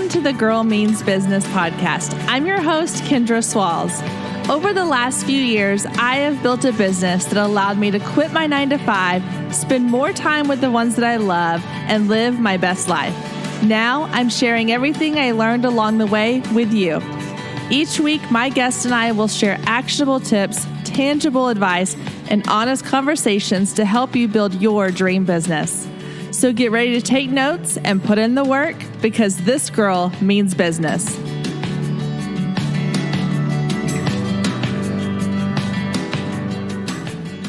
Welcome to the Girl Means Business podcast. I'm your host, Kendra Swalls. Over the last few years, I have built a business that allowed me to quit my 9-to-5, spend more time with the ones that I love, and live my best life. Now, I'm sharing everything I learned along the way with you. Each week, my guest and I will share actionable tips, tangible advice, and honest conversations to help you build your dream business. So get ready to take notes and put in the work because this girl means business.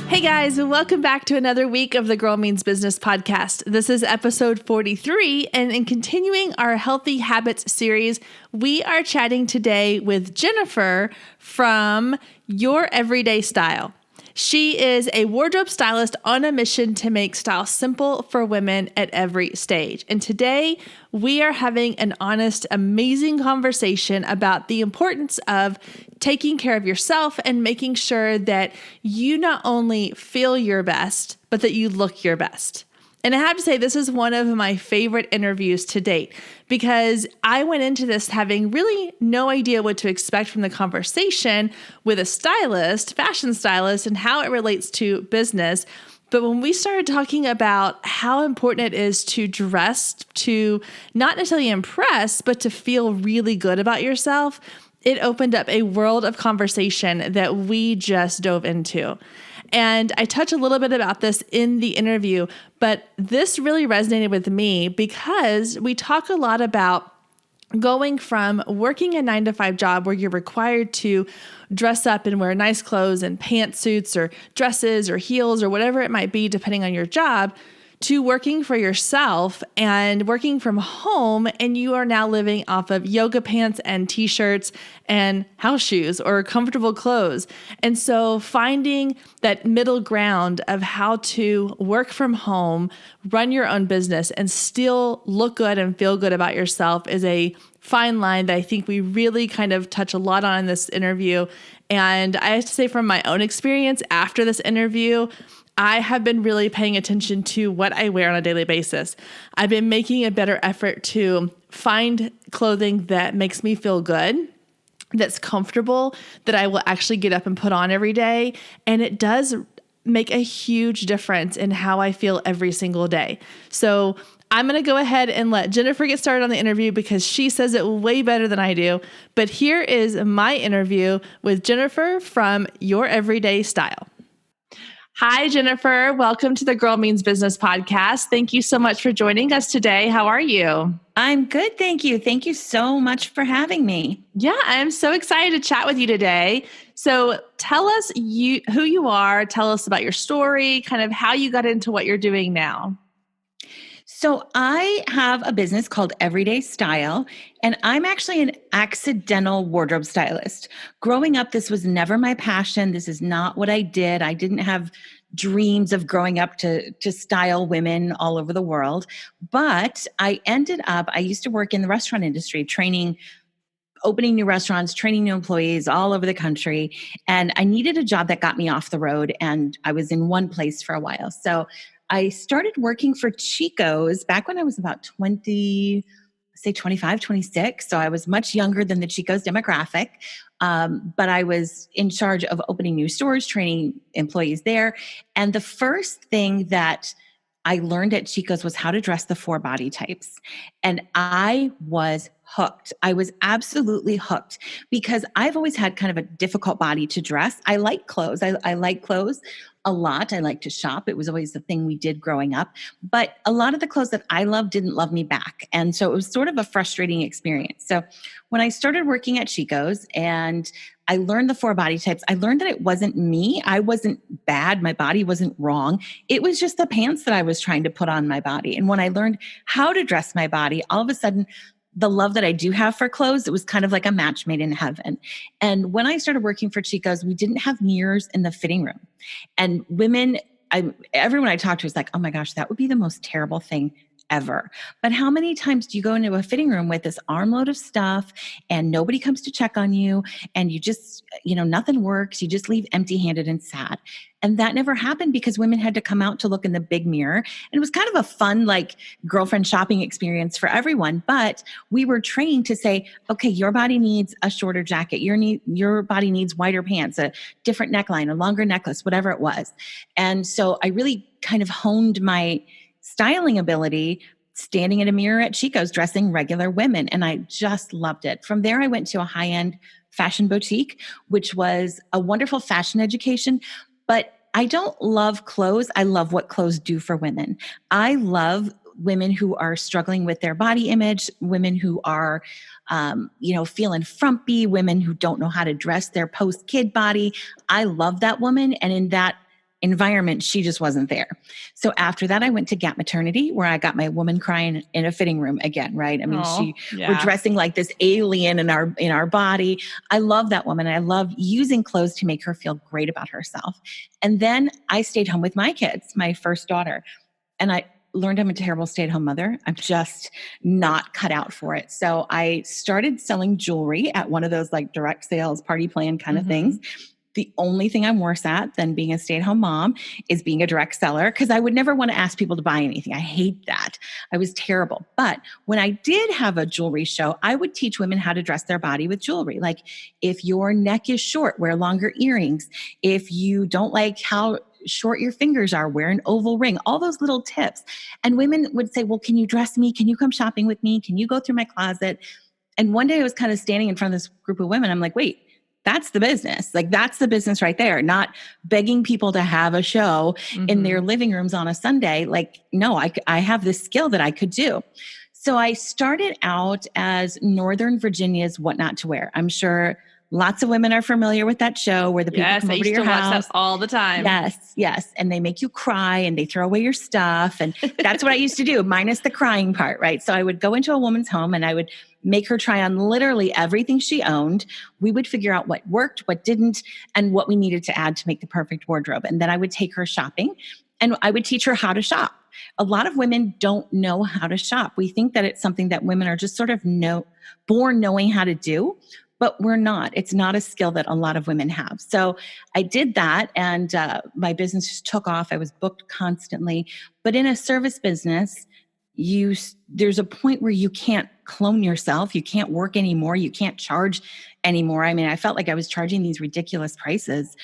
Hey guys, and welcome back to another week of the Girl Means Business podcast. This is episode 43, and in continuing our Healthy Habits series, we are chatting today with Jennifer from Your Everyday Style. She is a wardrobe stylist on a mission to make style simple for women at every stage. And today we are having an honest, amazing conversation about the importance of taking care of yourself and making sure that you not only feel your best, but that you look your best. And I have to say, this is one of my favorite interviews to date because I went into this having really no idea what to expect from the conversation with a stylist, fashion stylist, and how it relates to business. But when we started talking about how important it is to dress to not necessarily impress, but to feel really good about yourself, it opened up a world of conversation that we just dove into. And I touch a little bit about this in the interview, but this really resonated with me because we talk a lot about going from working a 9-to-5 job where you're required to dress up and wear nice clothes and pantsuits or dresses or heels or whatever it might be, depending on your job, to working for yourself and working from home, and you are now living off of yoga pants and t-shirts and house shoes or comfortable clothes. And so finding that middle ground of how to work from home, run your own business, and still look good and feel good about yourself is a fine line that I think we really kind of touch a lot on in this interview. And I have to say, from my own experience after this interview, I have been really paying attention to what I wear on a daily basis. I've been making a better effort to find clothing that makes me feel good, that's comfortable, that I will actually get up and put on every day. And it does make a huge difference in how I feel every single day. So I'm going to go ahead and let Jennifer get started on the interview because she says it way better than I do. But here is my interview with Jennifer from Your Everyday Style. Hi, Jennifer. Welcome to the Girl Means Business podcast. Thank you so much for joining us today. How are you? I'm good. Thank you. Thank you so much for having me. Yeah, I'm so excited to chat with you today. So tell us who you are. Tell us about your story, kind of how you got into what you're doing now. So I have a business called Everyday Style, and I'm actually an accidental wardrobe stylist. Growing up, this was never my passion. This is not what I did. I didn't have dreams of growing up to style women all over the world. But I used to work in the restaurant industry, opening new restaurants, training new employees all over the country. And I needed a job that got me off the road. And I was in one place for a while. So I started working for Chico's back when I was about 25, 26. So I was much younger than the Chico's demographic. But I was in charge of opening new stores, training employees there. And the first thing that I learned at Chico's was how to dress the 4 body types. And I was hooked. I was absolutely hooked because I've always had kind of a difficult body to dress. I like clothes. I like clothes a lot. I like to shop. It was always the thing we did growing up. But a lot of the clothes that I loved didn't love me back. And so it was sort of a frustrating experience. So when I started working at Chico's and I learned the 4 body types, I learned that it wasn't me. I wasn't bad. My body wasn't wrong. It was just the pants that I was trying to put on my body. And when I learned how to dress my body, all of a sudden, the love that I do have for clothes, it was kind of like a match made in heaven. And when I started working for Chico's, we didn't have mirrors in the fitting room. And everyone I talked to was like, oh my gosh, that would be the most terrible thing ever. But how many times do you go into a fitting room with this armload of stuff and nobody comes to check on you and you just, nothing works. You just leave empty handed and sad. And that never happened because women had to come out to look in the big mirror. And it was kind of a fun, like girlfriend shopping experience for everyone. But we were trained to say, okay, your body needs a shorter jacket. Your body needs wider pants, a different neckline, a longer necklace, whatever it was. And so I really kind of honed my styling ability standing in a mirror at Chico's dressing regular women. And I just loved it. From there, I went to a high-end fashion boutique, which was a wonderful fashion education. But I don't love clothes. I love what clothes do for women. I love women who are struggling with their body image, women who are, feeling frumpy, women who don't know how to dress their post-kid body. I love that woman. And in that environment, she just wasn't there. So after that, I went to Gap Maternity, where I got my woman crying in a fitting room again, right? I mean, we're dressing like this alien in our body. I love that woman. I love using clothes to make her feel great about herself. And then I stayed home with my kids, my first daughter, and I learned I'm a terrible stay-at-home mother. I'm just not cut out for it. So I started selling jewelry at one of those like direct sales party plan kind of things. The only thing I'm worse at than being a stay-at-home mom is being a direct seller, because I would never want to ask people to buy anything. I hate that. I was terrible. But when I did have a jewelry show, I would teach women how to dress their body with jewelry. Like if your neck is short, wear longer earrings. If you don't like how short your fingers are, wear an oval ring, all those little tips. And women would say, well, can you dress me? Can you come shopping with me? Can you go through my closet? And one day I was kind of standing in front of this group of women. I'm like, wait, that's the business. Like that's the business right there. Not begging people to have a show in their living rooms on a Sunday. Like, no, I have this skill that I could do. So I started out as Northern Virginia's What Not to Wear. I'm sure lots of women are familiar with that show where the people come over to your house. Watch that all the time. Yes. And they make you cry and they throw away your stuff. And that's what I used to do, minus the crying part, right? So I would go into a woman's home and I would make her try on literally everything she owned. We would figure out what worked, what didn't, and what we needed to add to make the perfect wardrobe. And then I would take her shopping and I would teach her how to shop. A lot of women don't know how to shop. We think that it's something that women are just sort of born knowing how to do, but we're not. It's not a skill that a lot of women have. So I did that and my business just took off. I was booked constantly. But in a service business, there's a point where you can't clone yourself. You can't work anymore. You can't charge anymore. I mean, I felt like I was charging these ridiculous prices,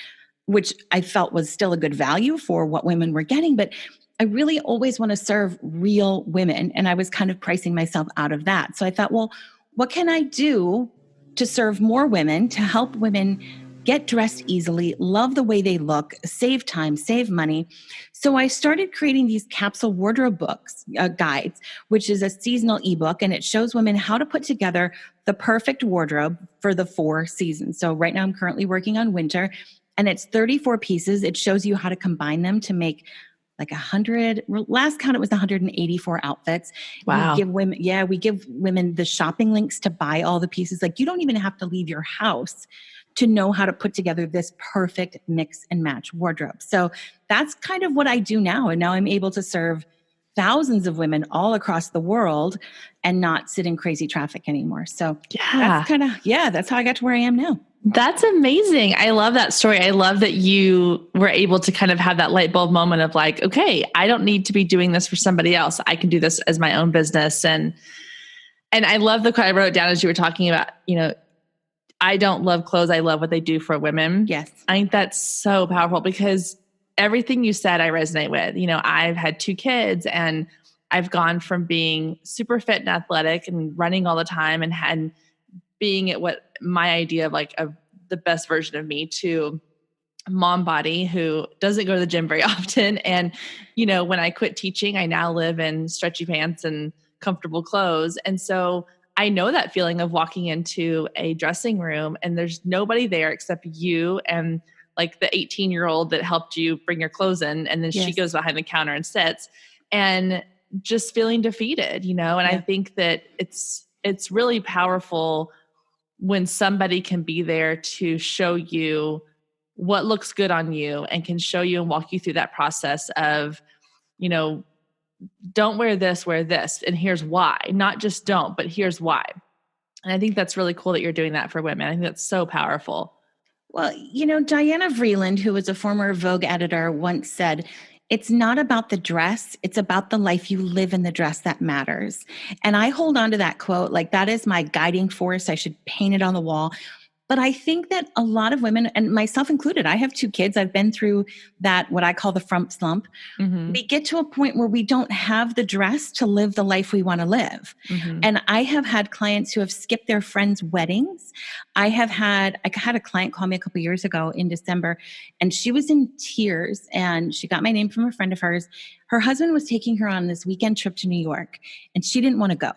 which I felt was still a good value for what women were getting. But I really always want to serve real women. And I was kind of pricing myself out of that. So I thought, well, what can I do to serve more women, to help women get dressed easily, love the way they look, save time, save money? So I started creating these capsule wardrobe books, guides, which is a seasonal ebook, and it shows women how to put together the perfect wardrobe for the 4 seasons. So right now I'm currently working on winter, and it's 34 pieces. It shows you how to combine them to make like 100, last count it was 184 outfits. Wow. We give women the shopping links to buy all the pieces. Like you don't even have to leave your house to know how to put together this perfect mix and match wardrobe. So that's kind of what I do now. And now I'm able to serve thousands of women all across the world and not sit in crazy traffic anymore. So that's how I got to where I am now. That's amazing. I love that story. I love that you were able to kind of have that light bulb moment of like, okay, I don't need to be doing this for somebody else. I can do this as my own business. And I love the quote I wrote down as you were talking about, I don't love clothes. I love what they do for women. Yes. I think that's so powerful because everything you said, I resonate with. I've had 2 kids and I've gone from being super fit and athletic and running all the time and being at what my idea of like the best version of me to mom body who doesn't go to the gym very often. And, when I quit teaching, I now live in stretchy pants and comfortable clothes. And so I know that feeling of walking into a dressing room and there's nobody there except you and like the 18-year-old that helped you bring your clothes in. And then she goes behind the counter and sits and just feeling defeated, and I think that it's really powerful when somebody can be there to show you what looks good on you and can show you and walk you through that process of, don't wear this, and here's why. Not just don't, but here's why. And I think that's really cool that you're doing that for women. I think that's so powerful. Well, Diana Vreeland, who was a former Vogue editor, once said, it's not about the dress, it's about the life you live in the dress that matters. And I hold on to that quote, like that is my guiding force. I should paint it on the wall. But I think that a lot of women, and myself included, I have 2 kids. I've been through that, what I call the frump slump. Mm-hmm. We get to a point where we don't have the dress to live the life we want to live. Mm-hmm. And I have had clients who have skipped their friends' weddings. I had a client call me a couple years ago in December, and she was in tears, and she got my name from a friend of hers. Her husband was taking her on this weekend trip to New York, and she didn't want to go.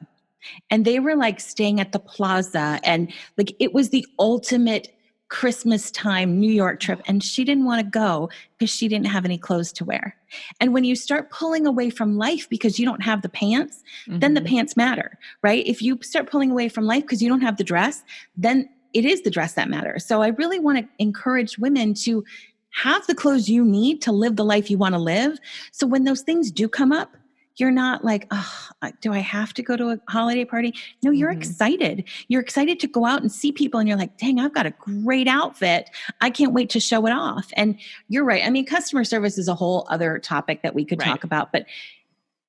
And they were like staying at the plaza, and like it was the ultimate Christmas time New York trip. And she didn't want to go because she didn't have any clothes to wear. And when you start pulling away from life because you don't have the pants, then the pants matter, right? If you start pulling away from life because you don't have the dress, then it is the dress that matters. So I really want to encourage women to have the clothes you need to live the life you want to live. So when those things do come up, you're not like, oh, do I have to go to a holiday party? No, you're excited. You're excited to go out and see people, and you're like, dang, I've got a great outfit. I can't wait to show it off. And you're right. I mean, customer service is a whole other topic that we could talk about, but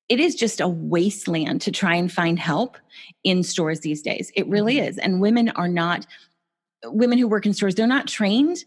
it is just a wasteland to try and find help in stores these days. It really is. And women who work in stores, they're not trained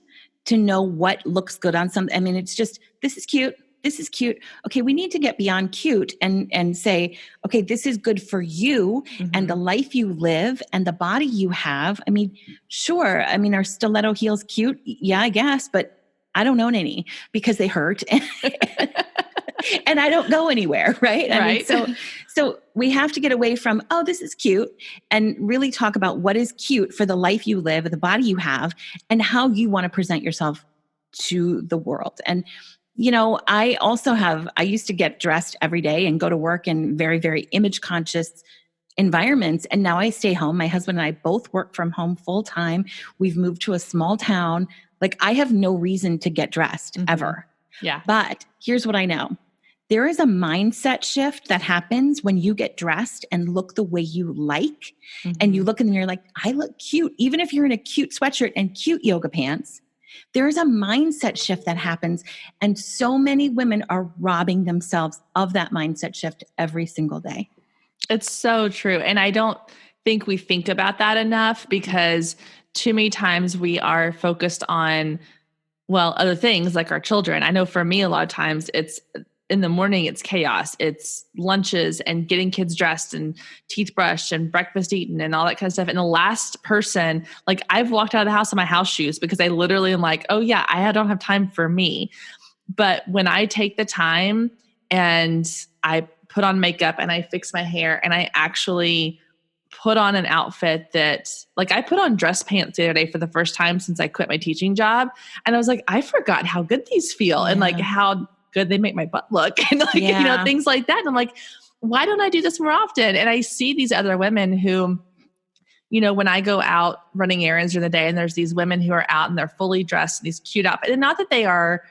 to know what looks good on something. I mean, it's just, this is cute. This is cute. Okay, we need to get beyond cute and say, okay, this is good for you and the life you live and the body you have. I mean, sure. I mean, are stiletto heels cute? Yeah, I guess, but I don't own any because they hurt and I don't go anywhere, right? Right. I mean, so we have to get away from, oh, this is cute, and really talk about what is cute for the life you live, the body you have, and how you want to present yourself to the world. And I used to get dressed every day and go to work in very, very image conscious environments. And now I stay home. My husband and I both work from home full time. We've moved to a small town. Like I have no reason to get dressed ever. Yeah. But here's what I know. There is a mindset shift that happens when you get dressed and look the way you like. And you look in the mirror like, I look cute. Even if you're in a cute sweatshirt and cute yoga pants, there is a mindset shift that happens. And so many women are robbing themselves of that mindset shift every single day. It's so true. And I don't think we think about that enough because too many times we are focused on, other things like our children. I know for me, a lot of times it's in the morning, it's chaos. It's lunches and getting kids dressed and teeth brushed and breakfast eaten and all that kind of stuff. And the last person, like I've walked out of the house in my house shoes because I literally am like, oh yeah, I don't have time for me. But when I take the time and I put on makeup and I fix my hair and I actually put on an outfit that, like I put on dress pants the other day for the first time since I quit my teaching job. And I was like, I forgot how good these feel and like how good they make my butt look and like, things like that. And I'm like, why don't I do this more often? And I see these other women who, when I go out running errands during the day and there's these women who are out and they're fully dressed in these cute outfits, and not that they are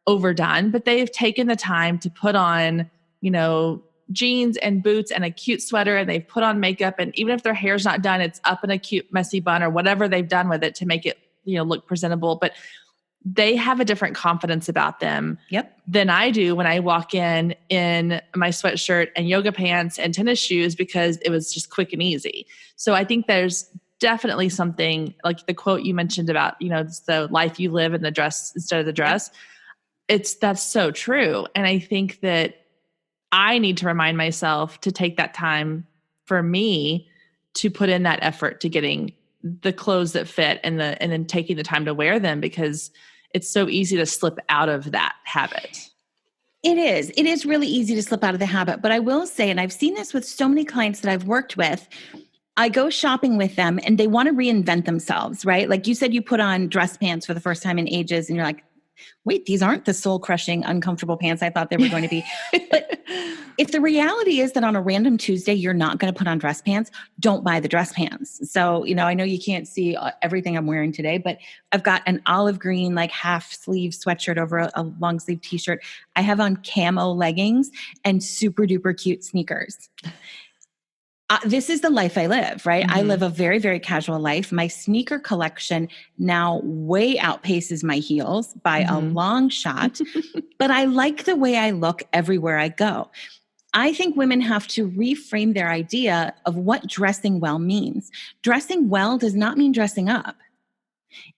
overdone, but they've taken the time to put on, jeans and boots and a cute sweater, and they've put on makeup. And even if their hair's not done, it's up in a cute messy bun or whatever they've done with it to make it, look presentable. But they have a different confidence about them than I do when I walk in my sweatshirt and yoga pants and tennis shoes because it was just quick and easy. So I think there's definitely something like the quote you mentioned about, it's the life you live in the dress instead of the dress. That's so true. And I think that I need to remind myself to take that time for me to put in that effort to getting the clothes that fit and then taking the time to wear them because it's so easy to slip out of that habit. It is. It is really easy to slip out of the habit. But I will say, and I've seen this with so many clients that I've worked with, I go shopping with them and they want to reinvent themselves, right? Like you said, you put on dress pants for the first time in ages and you're like, wait, these aren't the soul crushing, uncomfortable pants I thought they were going to be. But if the reality is that on a random Tuesday, you're not going to put on dress pants, don't buy the dress pants. So, I know you can't see everything I'm wearing today, but I've got an olive green, like half sleeve sweatshirt over a long sleeve t-shirt. I have on camo leggings and super duper cute sneakers. This is the life I live, right? I live a very, very casual life. My sneaker collection now way outpaces my heels by a long shot, but I like the way I look everywhere I go. I think women have to reframe their idea of what dressing well means. Dressing well does not mean dressing up.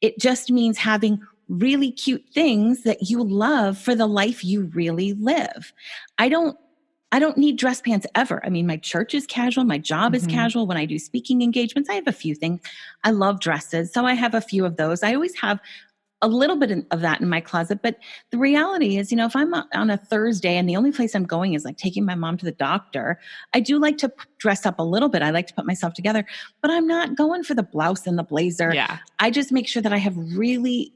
It just means having really cute things that you love for the life you really live. I don't need dress pants ever. I mean, my church is casual. My job is casual. When I do speaking engagements, I have a few things. I love dresses. So I have a few of those. I always have a little bit of that in my closet. But the reality is, if I'm on a Thursday and the only place I'm going is like taking my mom to the doctor, I do like to dress up a little bit. I like to put myself together, but I'm not going for the blouse and the blazer. Yeah. I just make sure that I have really,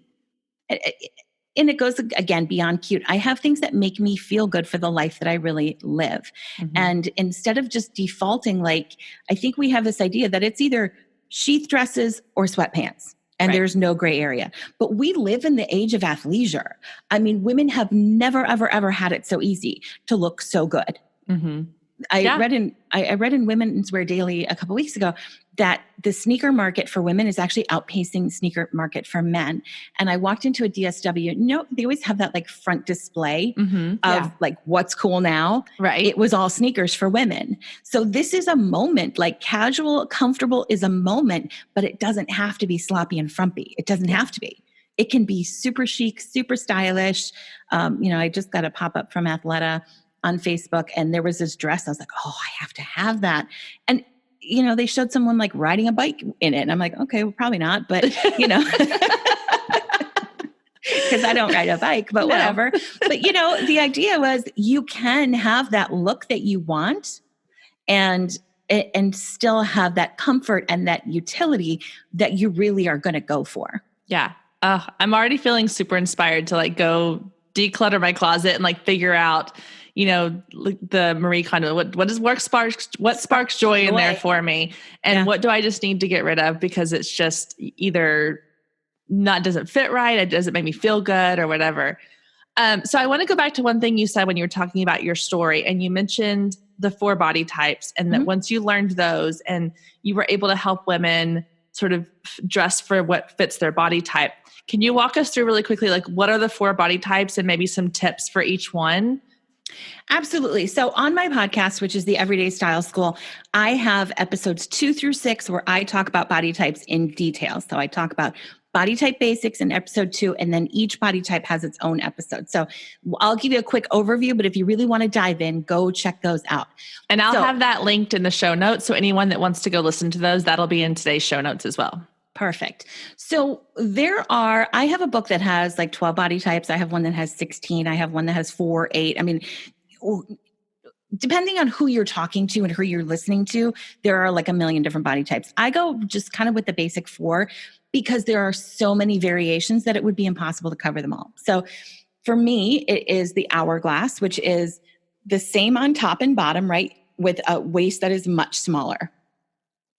and it goes again beyond cute. I have things that make me feel good for the life that I really live. And instead of just defaulting, like, I think we have this idea that it's either sheath dresses or sweatpants. And there's no gray area. But we live in the age of athleisure. I mean, women have never, ever, ever had it so easy to look so good. I read in Women's Wear Daily a couple weeks ago that the sneaker market for women is actually outpacing sneaker market for men. And I walked into a DSW. They always have that like front display of like what's cool now. Right. It was all sneakers for women. So this is a moment, like casual, comfortable is a moment, but it doesn't have to be sloppy and frumpy. It doesn't have to be. It can be super chic, super stylish. I just got a pop-up from Athleta on Facebook, and there was this dress. I was like, oh, I have to have that. And, they showed someone like riding a bike in it. And I'm like, okay, well, probably not, but, because I don't ride a bike, but whatever. But, the idea was you can have that look that you want and still have that comfort and that utility that you really are going to go for. Yeah. I'm already feeling super inspired to like go declutter my closet and like figure out, the Marie Kondo, what sparks joy in there for me? And what do I just need to get rid of because it's just either doesn't fit right. It doesn't make me feel good or whatever. So I want to go back to one thing you said when you were talking about your story, and you mentioned the 4 body types, and that once you learned those and you were able to help women sort of dress for what fits their body type. Can you walk us through really quickly, like what are the 4 body types and maybe some tips for each one? Absolutely. So on my podcast, which is the Everyday Style School, I have episodes 2 through 6 where I talk about body types in detail. So I talk about body type basics in episode 2, and then each body type has its own episode. So I'll give you a quick overview, but if you really want to dive in, go check those out. And I'll have that linked in the show notes. So anyone that wants to go listen to those, that'll be in today's show notes as well. Perfect. So I have a book that has like 12 body types. I have one that has 16. I have one that has 4, 8. I mean, depending on who you're talking to and who you're listening to, there are like a million different body types. I go just kind of with the basic 4 because there are so many variations that it would be impossible to cover them all. So for me, it is the hourglass, which is the same on top and bottom, right? With a waist that is much smaller.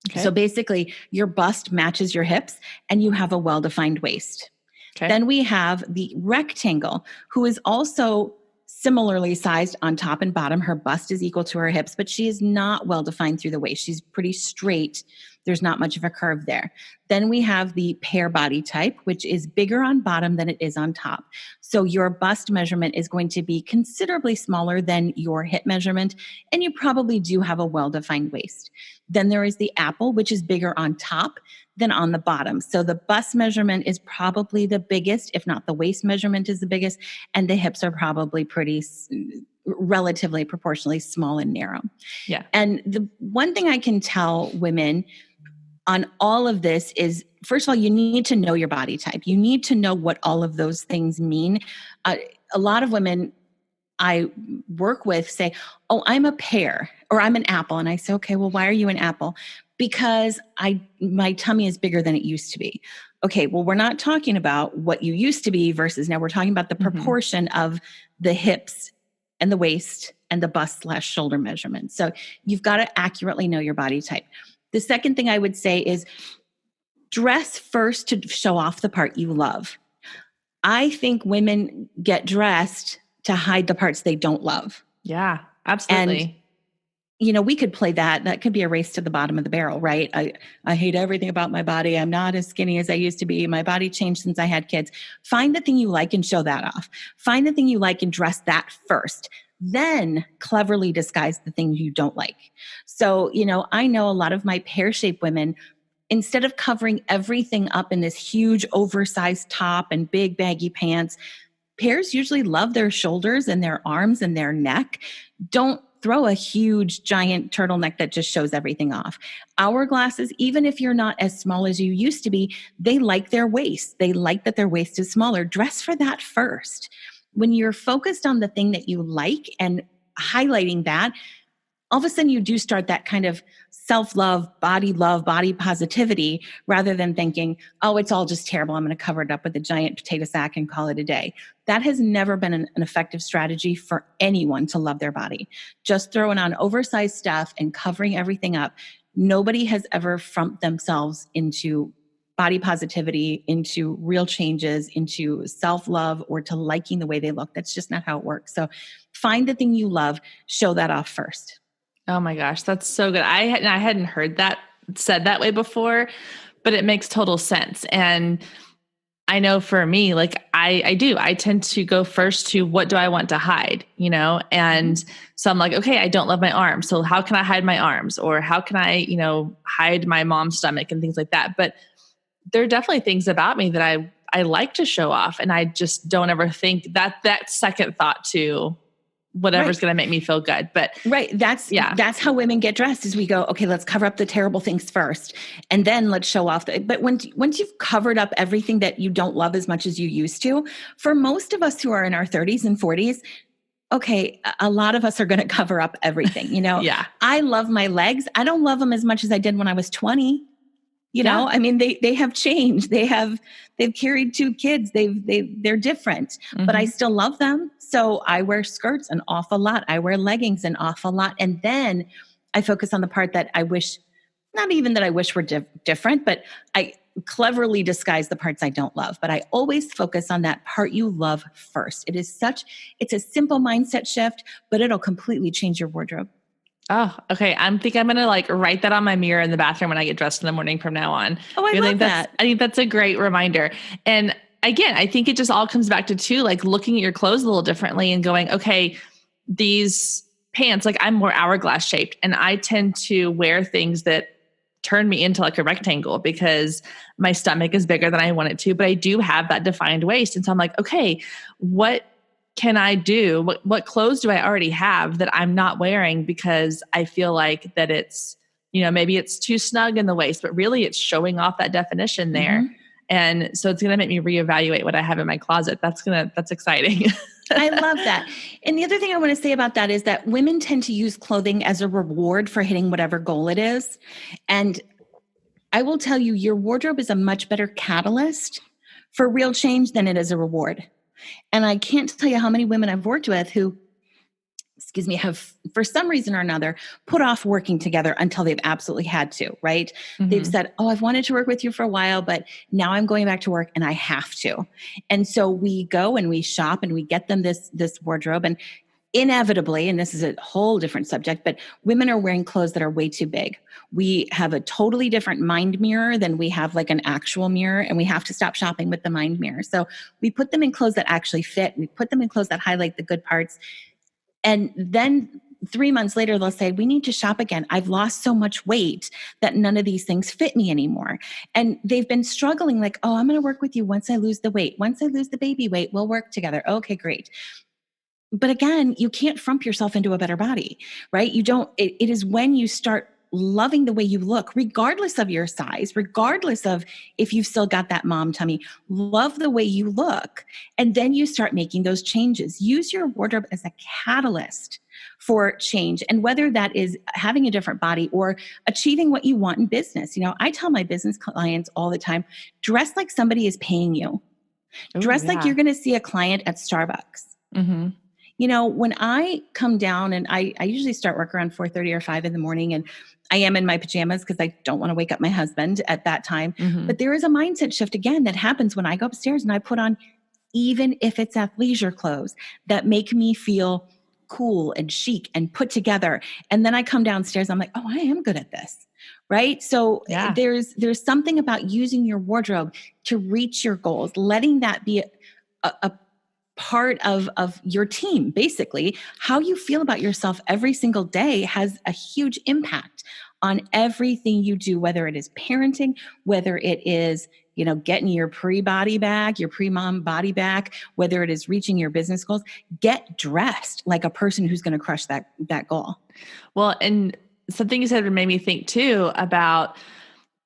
Okay. So basically your bust matches your hips and you have a well-defined waist. Okay. Then we have the rectangle, who is also similarly sized on top and bottom. Her bust is equal to her hips, but she is not well-defined through the waist. She's pretty straight. There's not much of a curve there. Then we have the pear body type, which is bigger on bottom than it is on top. So your bust measurement is going to be considerably smaller than your hip measurement, and you probably do have a well-defined waist. Then there is the apple, which is bigger on top than on the bottom. So the bust measurement is probably the biggest, if not the waist measurement is the biggest, and the hips are probably pretty relatively proportionally small and narrow. Yeah. And the one thing I can tell women on all of this is, first of all, you need to know your body type. You need to know what all of those things mean. A lot of women I work with say, oh, I'm a pear or I'm an apple. And I say, okay, well, why are you an apple? Because my tummy is bigger than it used to be. Okay, well, we're not talking about what you used to be versus now. We're talking about the proportion of the hips and the waist and the bust/shoulder measurement. So you've got to accurately know your body type. The second thing I would say is dress first to show off the part you love. I think women get dressed to hide the parts they don't love. Yeah, absolutely. And we could play that. That could be a race to the bottom of the barrel, right? I hate everything about my body. I'm not as skinny as I used to be. My body changed since I had kids. Find the thing you like and show that off. Find the thing you like and dress that first. Then cleverly disguise the things you don't like. So, I know a lot of my pear-shaped women, instead of covering everything up in this huge oversized top and big baggy pants, pears usually love their shoulders and their arms and their neck. Don't throw a huge giant turtleneck that just shows everything off. Hourglasses, even if you're not as small as you used to be, they like their waist. They like that their waist is smaller. Dress for that first. When you're focused on the thing that you like and highlighting that, all of a sudden you do start that kind of self-love, body positivity, rather than thinking, oh, it's all just terrible. I'm going to cover it up with a giant potato sack and call it a day. That has never been an effective strategy for anyone to love their body. Just throwing on oversized stuff and covering everything up. Nobody has ever frumped themselves into body positivity, into real changes, into self-love, or to liking the way they look. That's just not how it works. So find the thing you love, show that off first. Oh my gosh, that's so good. I hadn't heard that said that way before, but it makes total sense. And I know for me, like I tend to go first to what do I want to hide, And so I'm like, okay, I don't love my arms. So how can I hide my arms? Or how can I, hide my mom's stomach and things like that? But there are definitely things about me that I like to show off. And I just don't ever think that second thought to whatever's going to make me feel good. But right. That's how women get dressed is we go, okay, let's cover up the terrible things first. And then let's show off. But once you've covered up everything that you don't love as much as you used to, for most of us who are in our 30s and 40s, okay, a lot of us are going to cover up everything, Yeah. I love my legs. I don't love them as much as I did when I was 20. I mean, they have changed. They've carried 2 kids. They're different, but I still love them. So I wear skirts an awful lot. I wear leggings an awful lot. And then I focus on the part that I wish, not even that I wish were different, but I cleverly disguise the parts I don't love. But I always focus on that part you love first. It's a simple mindset shift, but it'll completely change your wardrobe. Oh, okay. I'm going to write that on my mirror in the bathroom when I get dressed in the morning from now on. Oh, I love that. I think that's a great reminder. And again, I think it just all comes back to looking at your clothes a little differently and going, okay, these pants, I'm more hourglass shaped, and I tend to wear things that turn me into a rectangle because my stomach is bigger than I want it to, but I do have that defined waist. And so I'm like, okay, what can I do? What clothes do I already have that I'm not wearing because I feel like that it's, maybe it's too snug in the waist, but really it's showing off that definition there. Mm-hmm. And so it's going to make me reevaluate what I have in my closet. That's exciting. I love that. And the other thing I want to say about that is that women tend to use clothing as a reward for hitting whatever goal it is. And I will tell you, your wardrobe is a much better catalyst for real change than it is a reward. And I can't tell you how many women I've worked with who, have for some reason or another put off working together until they've absolutely had to, right? Mm-hmm. They've said, oh, I've wanted to work with you for a while, but now I'm going back to work and I have to. And so we go and we shop and we get them this wardrobe, and inevitably, and this is a whole different subject, but women are wearing clothes that are way too big. We have a totally different mind mirror than we have an actual mirror, and we have to stop shopping with the mind mirror. So we put them in clothes that actually fit. We put them in clothes that highlight the good parts. And then 3 months later, they'll say, we need to shop again. I've lost so much weight that none of these things fit me anymore. And they've been struggling oh, I'm going to work with you once I lose the weight. Once I lose the baby weight, we'll work together. Okay, great. But again, you can't frump yourself into a better body, right? You don't, it is when you start loving the way you look, regardless of your size, regardless of if you've still got that mom tummy. Love the way you look. And then you start making those changes. Use your wardrobe as a catalyst for change. And whether that is having a different body or achieving what you want in business. I tell my business clients all the time, dress like somebody is paying you. Ooh, Dress like yeah. you're going to see a client at Starbucks. Mm-hmm. When I come down and I usually start work around 4:30 or 5 in the morning, and I am in my pajamas because I don't want to wake up my husband at that time. Mm-hmm. But there is a mindset shift again that happens when I go upstairs and I put on, even if it's athleisure clothes that make me feel cool and chic and put together. And then I come downstairs, I'm like, oh, I am good at this. Right. So Yeah. there's something about using your wardrobe to reach your goals, letting that be a part of your team. Basically, how you feel about yourself every single day has a huge impact on everything you do, whether it is parenting, whether it is, getting your pre-body back, your pre-mom body back, whether it is reaching your business goals. Get dressed like a person who's going to crush that goal. Well, and something you said made me think too about,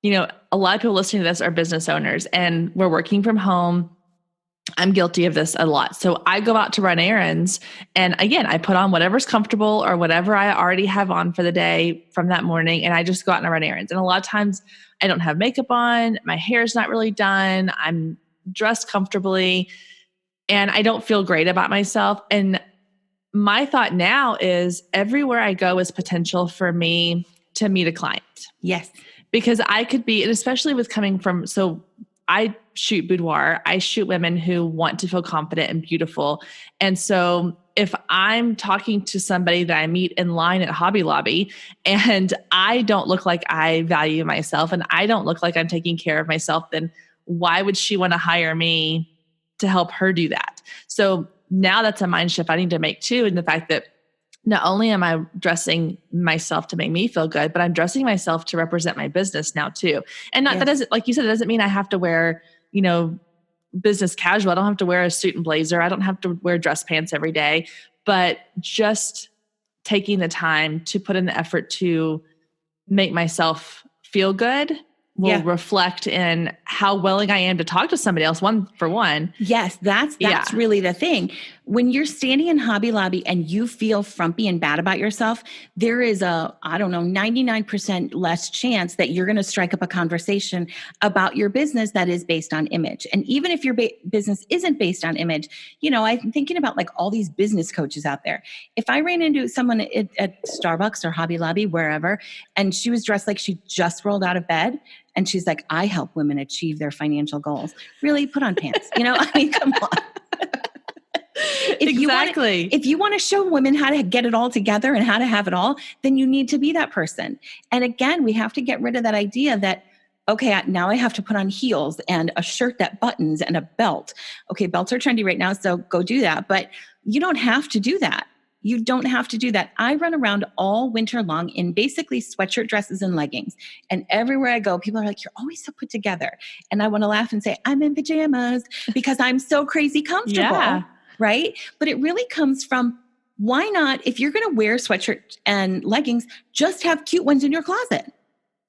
a lot of people listening to this are business owners and we're working from home. I'm guilty of this a lot. So I go out to run errands and again, I put on whatever's comfortable or whatever I already have on for the day from that morning. And I just go out and I run errands. And a lot of times I don't have makeup on. My hair's not really done. I'm dressed comfortably and I don't feel great about myself. And my thought now is everywhere I go is potential for me to meet a client. Yes. Because I could be, and especially with coming from, so I shoot boudoir. I shoot women who want to feel confident and beautiful. And so if I'm talking to somebody that I meet in line at Hobby Lobby and I don't look like I value myself and I don't look like I'm taking care of myself, then why would she want to hire me to help her do that? So now that's a mind shift I need to make too. And the fact that not only am I dressing myself to make me feel good, but I'm dressing myself to represent my business now too. And not that doesn't, like you said, it doesn't mean I have to wear, business casual. I don't have to wear a suit and blazer. I don't have to wear dress pants every day, but just taking the time to put in the effort to make myself feel good will reflect in how willing I am to talk to somebody else, one for one. Yes, that's really the thing. When you're standing in Hobby Lobby and you feel frumpy and bad about yourself, there is 99% less chance that you're going to strike up a conversation about your business that is based on image. And even if your business isn't based on image, I'm thinking about like all these business coaches out there. If I ran into someone at Starbucks or Hobby Lobby, wherever, and she was dressed like she just rolled out of bed, and she's like, I help women achieve their financial goals. Really, put on pants. Come on. If you want to show women how to get it all together and how to have it all, then you need to be that person. And again, we have to get rid of that idea that, okay, now I have to put on heels and a shirt that buttons and a belt. Okay, belts are trendy right now, so go do that. But you don't have to do that. You don't have to do that. I run around all winter long in basically sweatshirt dresses and leggings. And everywhere I go, people are like, you're always so put together. And I want to laugh and say, I'm in pajamas because I'm so crazy comfortable. Yeah. Right? But it really comes from, why not, if you're going to wear sweatshirt and leggings, just have cute ones in your closet.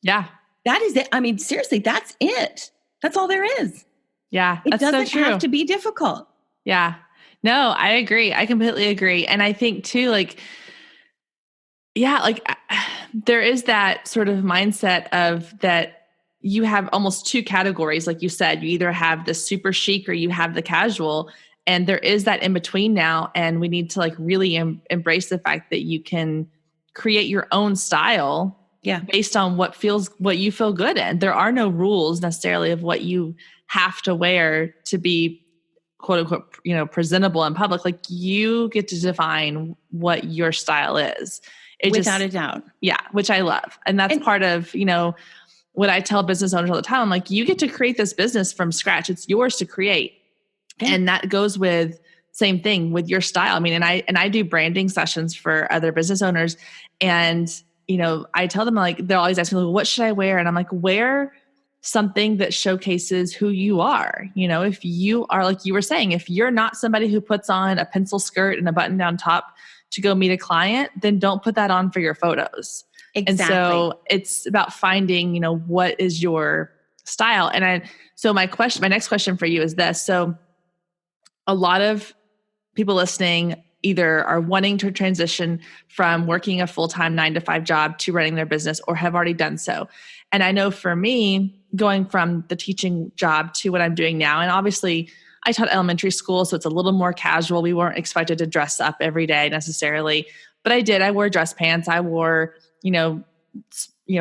Yeah. That is it. I mean, seriously, that's it. That's all there is. Yeah. It doesn't have to be difficult. Yeah. No, I agree. I completely agree. And I think too, there is that sort of mindset of that you have almost two categories. Like you said, you either have the super chic or you have the casual, and there is that in between now. And we need to really embrace the fact that you can create your own style based on what you feel good in. There are no rules necessarily of what you have to wear to be quote unquote, presentable in public. Like you get to define what your style is. Without a doubt. Yeah. Which I love. And that's part of, what I tell business owners all the time. I'm like, you get to create this business from scratch. It's yours to create. Okay. And that goes with same thing with your style. I mean, and I do branding sessions for other business owners, and, I tell them they're always asking, well, what should I wear? And I'm like, wear something that showcases who you are. If you are, like you were saying, if you're not somebody who puts on a pencil skirt and a button down top to go meet a client, then don't put that on for your photos. And Exactly. so it's about finding, what is your style. So my next question for you is this. So a lot of people listening either are wanting to transition from working a full-time 9 to 5 job to running their business or have already done so. And I know for me, going from the teaching job to what I'm doing now, and obviously I taught elementary school, so it's a little more casual. We weren't expected to dress up every day necessarily, but I did. I wore dress pants. I wore,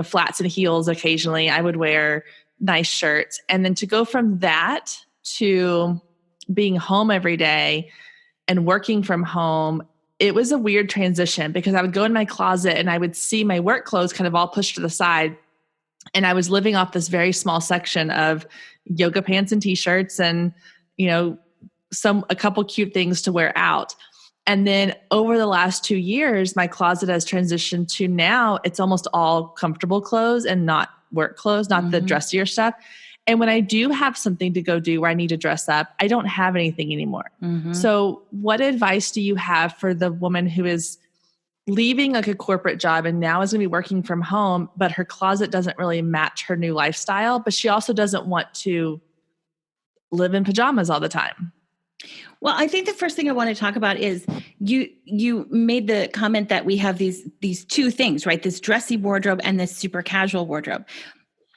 flats and heels occasionally. I would wear nice shirts. And then to go from that to being home every day and working from home, it was a weird transition because I would go in my closet and I would see my work clothes kind of all pushed to the side. And I was living off this very small section of yoga pants and t-shirts and, a couple cute things to wear out. And then over the last 2 years, my closet has transitioned to now it's almost all comfortable clothes and not work clothes, not the dressier stuff. And when I do have something to go do where I need to dress up, I don't have anything anymore. So what advice do you have for the woman who is leaving like a corporate job and now is going to be working from home, but her closet doesn't really match her new lifestyle, but she also doesn't want to live in pajamas all the time? Well, I think the first thing I want to talk about is you made the comment that we have these two things, right? This dressy wardrobe and this super casual wardrobe.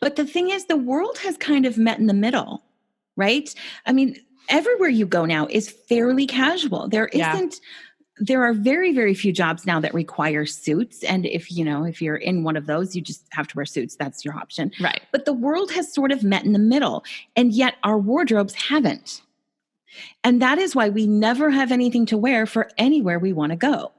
But the thing is, the world has kind of met in the middle, right? I mean, everywhere you go now is fairly casual. There are very, very few jobs now that require suits. And if you're in one of those, you just have to wear suits. That's your option. Right. But the world has sort of met in the middle, and yet our wardrobes haven't. And that is why we never have anything to wear for anywhere we want to go.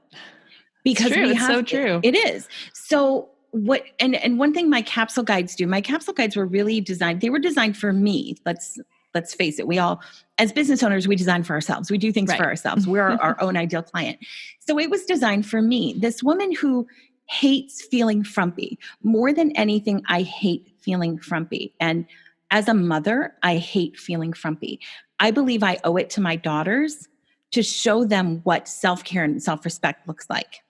Because it's so true. It is. So what, and one thing my capsule guides do, my capsule guides were really designed, they were designed for me. Let's face it. We all, as business owners, we design for ourselves. We do things for ourselves. We're our own ideal client. So it was designed for me. This woman who hates feeling frumpy. More than anything, I hate feeling frumpy. And as a mother, I hate feeling frumpy. I believe I owe it to my daughters to show them what self-care and self-respect looks like.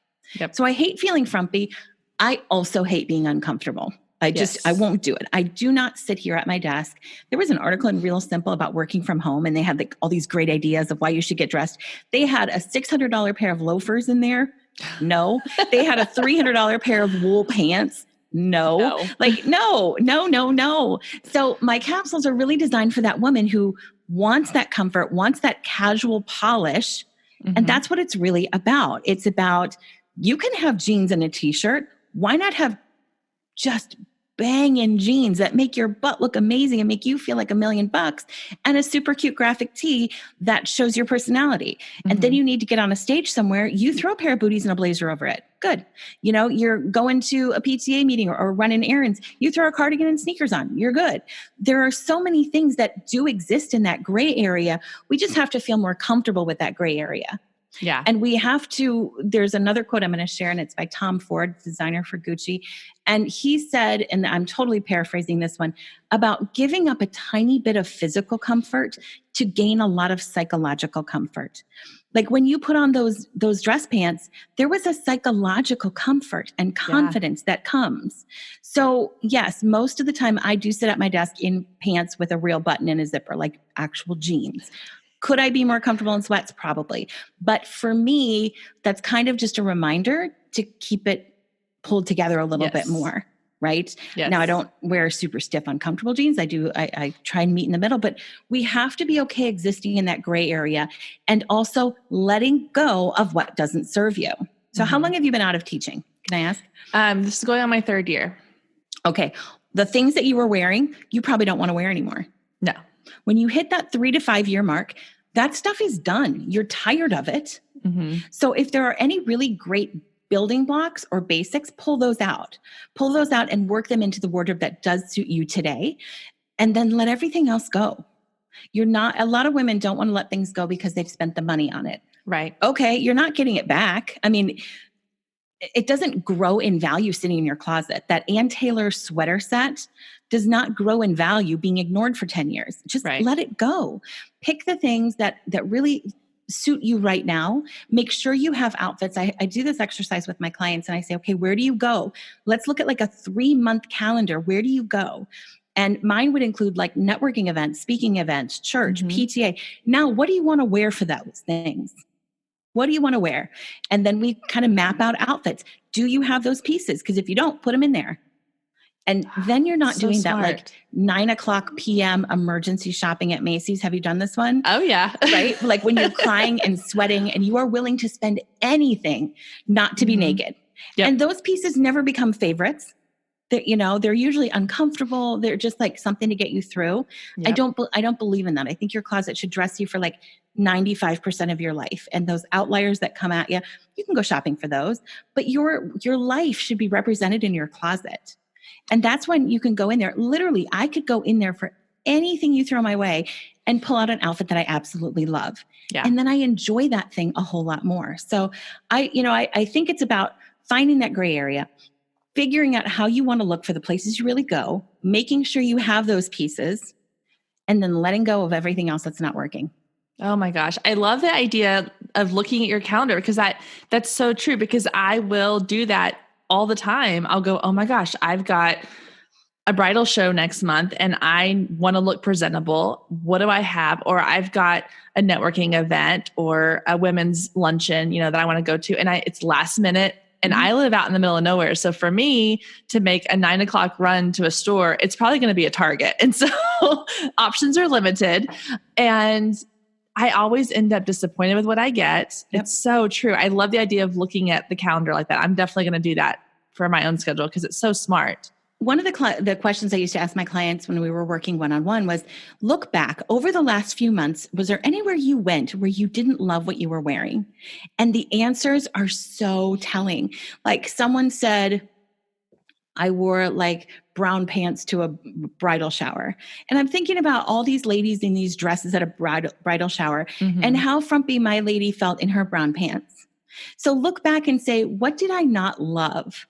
Yep. So I hate feeling frumpy. I also hate being uncomfortable. I won't do it. I do not sit here at my desk. There was an article in Real Simple about working from home, and they had all these great ideas of why you should get dressed. They had a $600 pair of loafers in there. No. They had a $300 pair of wool pants. No. No. So my capsules are really designed for that woman who wants that comfort, wants that casual polish. And that's what it's really about. It's about, you can have jeans and a t-shirt. Why not have just banging jeans that make your butt look amazing and make you feel like $1 million and a super cute graphic tee that shows your personality. And then you need to get on a stage somewhere. You throw a pair of booties and a blazer over it. Good. You're going to a PTA meeting or running errands. You throw a cardigan and sneakers on. You're good. There are so many things that do exist in that gray area. We just have to feel more comfortable with that gray area. Yeah. And we have to, there's another quote I'm going to share, and it's by Tom Ford, designer for Gucci. And he said, and I'm totally paraphrasing this one, about giving up a tiny bit of physical comfort to gain a lot of psychological comfort. Like when you put on those dress pants, there was a psychological comfort and confidence that comes. So yes, most of the time I do sit at my desk in pants with a real button and a zipper, like actual jeans. Could I be more comfortable in sweats? Probably. But for me, that's kind of just a reminder to keep it pulled together a little bit more, right? Yes. Now, I don't wear super stiff, uncomfortable jeans. I try and meet in the middle, but we have to be okay existing in that gray area and also letting go of what doesn't serve you. So how long have you been out of teaching? Can I ask? This is going on my 3rd year. Okay. The things that you were wearing, you probably don't want to wear anymore. No. When you hit that 3 to 5 year mark, that stuff is done. You're tired of it. So if there are any really great building blocks or basics, pull those out and work them into the wardrobe that does suit you today. And then let everything else go. A lot of women don't want to let things go because they've spent the money on it. Right. Okay. You're not getting it back. I mean, it doesn't grow in value sitting in your closet. That Ann Taylor sweater set does not grow in value being ignored for 10 years. Just let it go. Pick the things that really suit you right now. Make sure you have outfits. I do this exercise with my clients and I say, okay, where do you go? Let's look at like a 3-month calendar. Where do you go? And mine would include like networking events, speaking events, church, PTA. Now, what do you want to wear for those things? What do you want to wear? And then we kind of map out outfits. Do you have those pieces? Because if you don't, put them in there. And then you're not doing that like 9:00 p.m. emergency shopping at Macy's. Have you done this one? Oh yeah. Right? Like when you're crying and sweating and you are willing to spend anything not to be naked. Yep. And those pieces never become favorites. They're usually uncomfortable. They're just like something to get you through. Yep. I don't believe in that. I think your closet should dress you for like 95% of your life. And those outliers that come at you, you can go shopping for those, but your life should be represented in your closet. And that's when you can go in there. Literally, I could go in there for anything you throw my way and pull out an outfit that I absolutely love. Yeah. And then I enjoy that thing a whole lot more. So I think it's about finding that gray area, figuring out how you want to look for the places you really go, making sure you have those pieces, and then letting go of everything else that's not working. Oh my gosh. I love the idea of looking at your calendar because that's so true, because I will do that all the time. I'll go, oh my gosh, I've got a bridal show next month and I want to look presentable. What do I have? Or I've got a networking event or a women's luncheon, that I want to go to. And it's last minute. And I live out in the middle of nowhere. So for me to make a 9:00 run to a store, it's probably going to be a Target. And so options are limited. And I always end up disappointed with what I get. Yep. It's so true. I love the idea of looking at the calendar like that. I'm definitely going to do that for my own schedule because it's so smart. One of the questions I used to ask my clients when we were working one-on-one was, look back over the last few months, was there anywhere you went where you didn't love what you were wearing? And the answers are so telling. Like someone said, I wore like brown pants to a bridal shower. And I'm thinking about all these ladies in these dresses at a bridal shower and how frumpy my lady felt in her brown pants. So look back and say, what did I not love?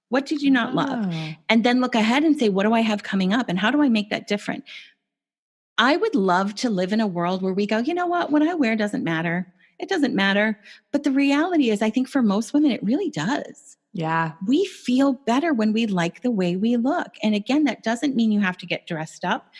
What did you not love? And then look ahead and say, what do I have coming up? And how do I make that different? I would love to live in a world where we go, you know what I wear doesn't matter. It doesn't matter. But the reality is, I think for most women, it really does. Yeah. We feel better when we like the way we look. And again, that doesn't mean you have to get dressed up.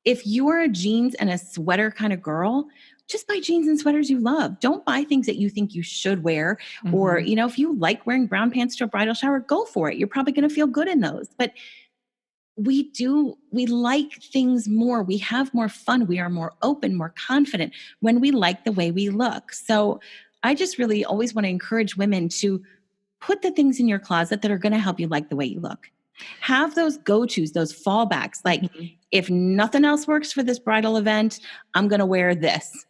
If you are a jeans and a sweater kind of girl, just buy jeans and sweaters you love. Don't buy things that you think you should wear. Or, if you like wearing brown pants to a bridal shower, go for it. You're probably going to feel good in those. But we like things more. We have more fun. We are more open, more confident when we like the way we look. So I just really always want to encourage women to put the things in your closet that are going to help you like the way you look. Have those go-tos, those fallbacks. Like if nothing else works for this bridal event, I'm going to wear this.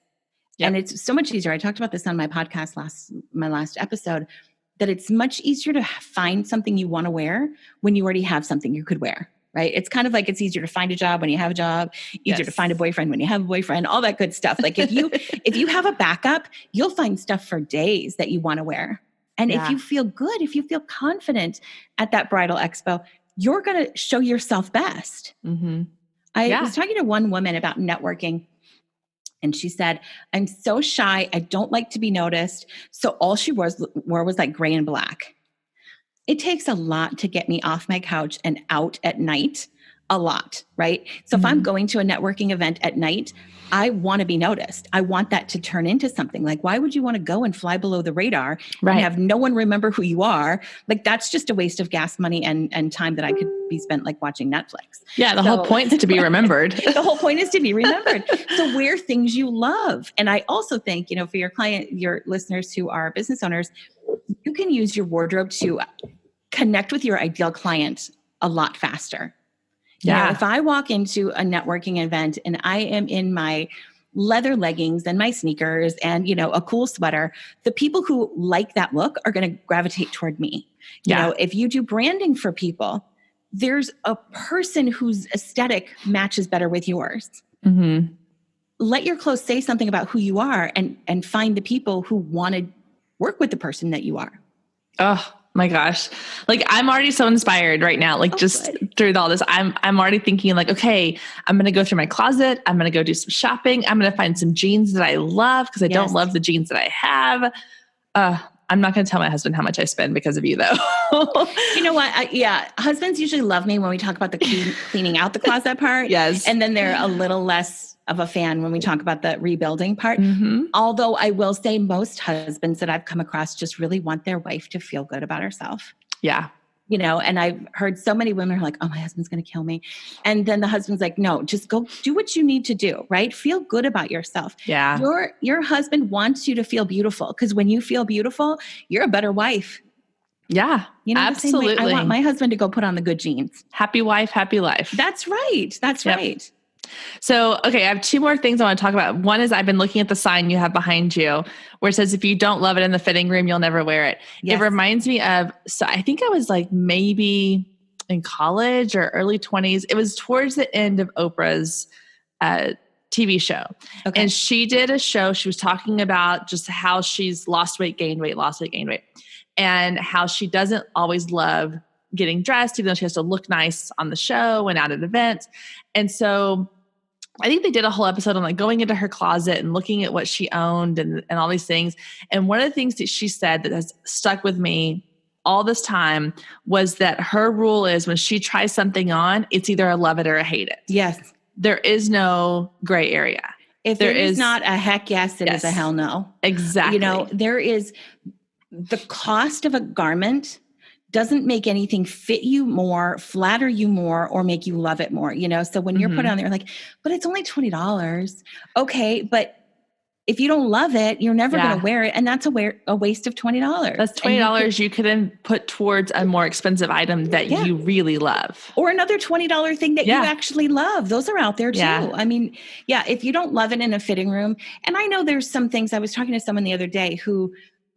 Yep. And it's so much easier. I talked about this on my podcast my last episode, that it's much easier to find something you want to wear when you already have something you could wear, right? It's kind of like it's easier to find a job when you have a job, easier to find a boyfriend when you have a boyfriend, all that good stuff. Like if you have a backup, you'll find stuff for days that you want to wear. And if you feel good, if you feel confident at that bridal expo, you're going to show yourself best. I was talking to one woman about networking. And she said, I'm so shy. I don't like to be noticed. So all she wore was like gray and black. It takes a lot to get me off my couch and out at night. A lot, right? So if I'm going to a networking event at night, I want to be noticed. I want that to turn into something. Like, why would you want to go and fly below the radar and have no one remember who you are? Like, that's just a waste of gas money and time that I could be spent like watching Netflix. Yeah, the whole point is to be remembered. The whole point is to be remembered. So wear things you love. And I also think, for your listeners who are business owners, you can use your wardrobe to connect with your ideal client a lot faster. If I walk into a networking event and I am in my leather leggings and my sneakers and, a cool sweater, the people who like that look are going to gravitate toward me. If you do branding for people, there's a person whose aesthetic matches better with yours. Let your clothes say something about who you are and find the people who want to work with the person that you are. Oh, My gosh. Like I'm already so inspired right now. Like just Good. through all this, I'm already thinking like, okay, I'm going to go through my closet. I'm going to go do some shopping. I'm going to find some jeans that I love because I don't Yes. love the jeans that I have. I'm not going to tell my husband how much I spend because of you though. You know what? Yeah. Husbands usually love me when we talk about the cleaning out the closet part. Yes. And then they're a little less of a fan when we talk about the rebuilding part. Mm-hmm. Although I will say most husbands that I've come across just really want their wife to feel good about herself. Yeah. You know, and I've heard so many women are like, oh, my husband's going to kill me. And then the husband's like, no, just go do what you need to do, right? Feel good about yourself. Yeah. Your husband wants you to feel beautiful because when you feel beautiful, you're a better wife. Yeah. You know, absolutely. the same way I want my husband to go put on the good jeans. Happy wife, happy life. That's right. That's right. So, okay, I have two more things I want to talk about. One is I've been looking at the sign you have behind you where it says, if you don't love it in the fitting room, you'll never wear it. Yes. It reminds me of, so I think I was like maybe in college or early 20s. It was towards the end of Oprah's TV show. Okay. And she did a show. She was talking about just how she's lost weight, gained weight, and how she doesn't always love getting dressed, even though she has to look nice on the show and out at events. And so I think they did a whole episode on like going into her closet and looking at what she owned and all these things. And one of the things that she said that has stuck with me all this time was that her rule is when she tries something on, it's either a love it or a hate it. Yes. There is no gray area. If there is not a heck yes, it is a hell no. Exactly. You know, there is the cost of a garment doesn't make anything fit you more, flatter you more, or make you love it more, you know? So when you're put on there like, but it's only $20. Okay. But if you don't love it, you're never going to wear it. And that's a waste of $20. That's $20 you could then put towards a more expensive item that you really love. Or another $20 thing that you actually love. Those are out there too. Yeah. I mean, if you don't love it in a fitting room, and I know there's some things, I was talking to someone the other day who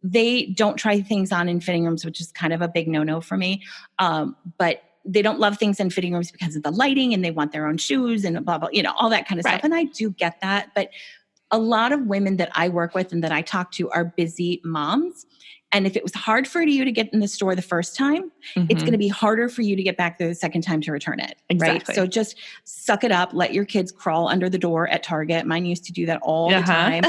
they don't try things on in fitting rooms, which is kind of a big no-no for me. But they don't love things in fitting rooms because of the lighting and they want their own shoes and blah, blah, you know, all that kind of stuff. And I do get that. But a lot of women that I work with and that I talk to are busy moms. And if it was hard for you to get in the store the first time, it's going to be harder for you to get back there the second time to return it. Exactly. Right? So just suck it up. Let your kids crawl under the door at Target. Mine used to do that all the time.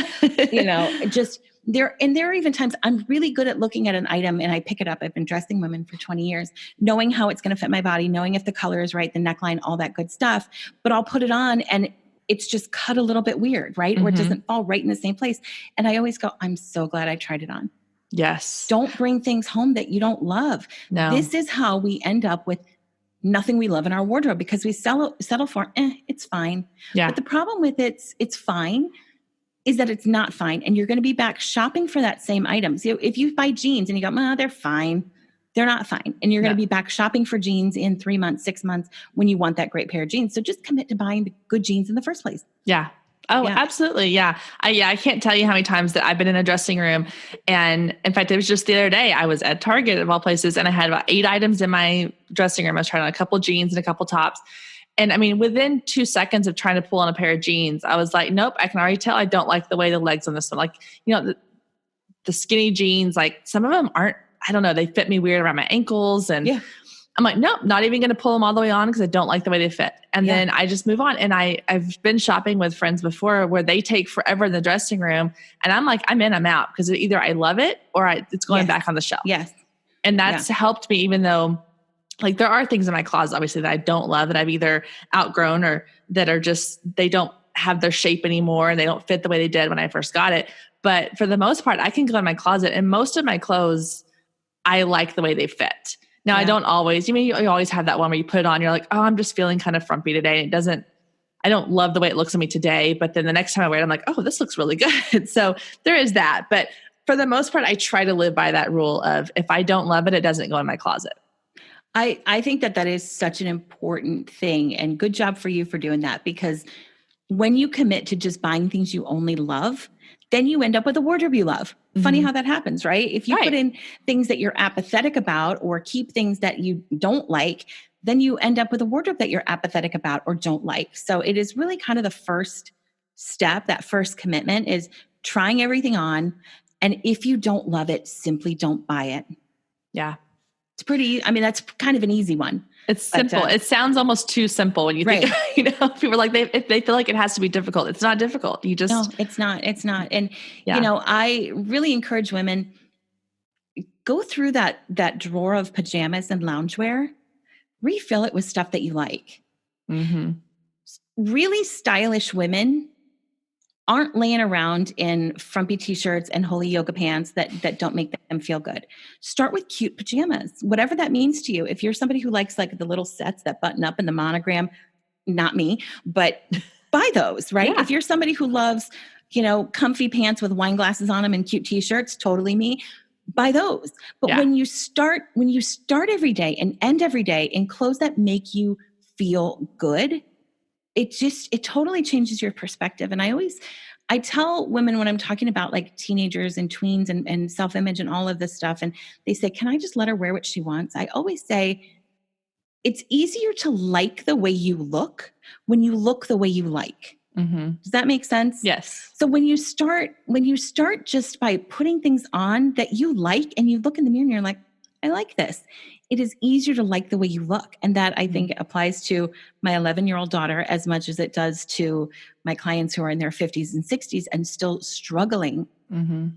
You know, just... There are even times I'm really good at looking at an item and I pick it up. I've been dressing women for 20 years, knowing how it's going to fit my body, knowing if the color is right, the neckline, all that good stuff. But I'll put it on and it's just cut a little bit weird, right? Or it doesn't fall right in the same place. And I always go, I'm so glad I tried it on. Yes. Don't bring things home that you don't love. No. This is how we end up with nothing we love in our wardrobe because we settle for, it's fine. Yeah. But the problem with it's fine is that it's not fine. And you're going to be back shopping for that same item. So if you buy jeans and you go, they're fine. They're not fine. And you're going to be back shopping for jeans in 3 months, 6 months when you want that great pair of jeans. So just commit to buying the good jeans in the first place. Yeah. Oh, absolutely. Yeah. I can't tell you how many times that I've been in a dressing room. And in fact, it was just the other day, I was at Target of all places and I had about 8 items in my dressing room. I was trying on a couple jeans and a couple tops. And I mean, within 2 seconds of trying to pull on a pair of jeans, I was like, nope, I can already tell I don't like the way the legs on this one. Like, you know, the skinny jeans, like some of them aren't, I don't know, they fit me weird around my ankles. And I'm like, nope, not even going to pull them all the way on because I don't like the way they fit. And then I just move on. And I've been shopping with friends before where they take forever in the dressing room. And I'm like, I'm in, I'm out because either I love it or it's going back on the shelf. Yes. And that's helped me, even though like there are things in my closet, obviously, that I don't love that I've either outgrown or that are just, they don't have their shape anymore and they don't fit the way they did when I first got it. But for the most part, I can go in my closet and most of my clothes, I like the way they fit. Now I don't always, you always have that one where you put it on, you're like, oh, I'm just feeling kind of frumpy today. And I don't love the way it looks on me today, but then the next time I wear it, I'm like, oh, this looks really good. So there is that. But for the most part, I try to live by that rule of if I don't love it, it doesn't go in my closet. I think that is such an important thing and good job for you for doing that because when you commit to just buying things you only love, then you end up with a wardrobe you love. Funny how that happens, right? If you put in things that you're apathetic about or keep things that you don't like, then you end up with a wardrobe that you're apathetic about or don't like. So it is really kind of the first step, that first commitment is trying everything on. And if you don't love it, simply don't buy it. Yeah. It's pretty, I mean, that's kind of an easy one. It's simple. It sounds almost too simple when you think, people are like, if they feel like it has to be difficult. It's not difficult. No, it's not. It's not. And, I really encourage women, go through that drawer of pajamas and loungewear, refill it with stuff that you like. Mm-hmm. Really stylish women aren't laying around in frumpy t-shirts and holy yoga pants that don't make them feel good. Start with cute pajamas, whatever that means to you. If you're somebody who likes like the little sets that button up in the monogram, not me, but buy those, right? Yeah. If you're somebody who loves, comfy pants with wine glasses on them and cute t-shirts, totally me, buy those. But when you start every day and end every day in clothes that make you feel good, it totally changes your perspective. And I tell women when I'm talking about like teenagers and tweens and self-image and all of this stuff, and they say, can I just let her wear what she wants? I always say, it's easier to like the way you look when you look the way you like. Mm-hmm. Does that make sense? Yes. So when you start just by putting things on that you like and you look in the mirror and you're like, I like this, it is easier to like the way you look. And that I think applies to my 11-year-old daughter as much as it does to my clients who are in their 50s and 60s and still struggling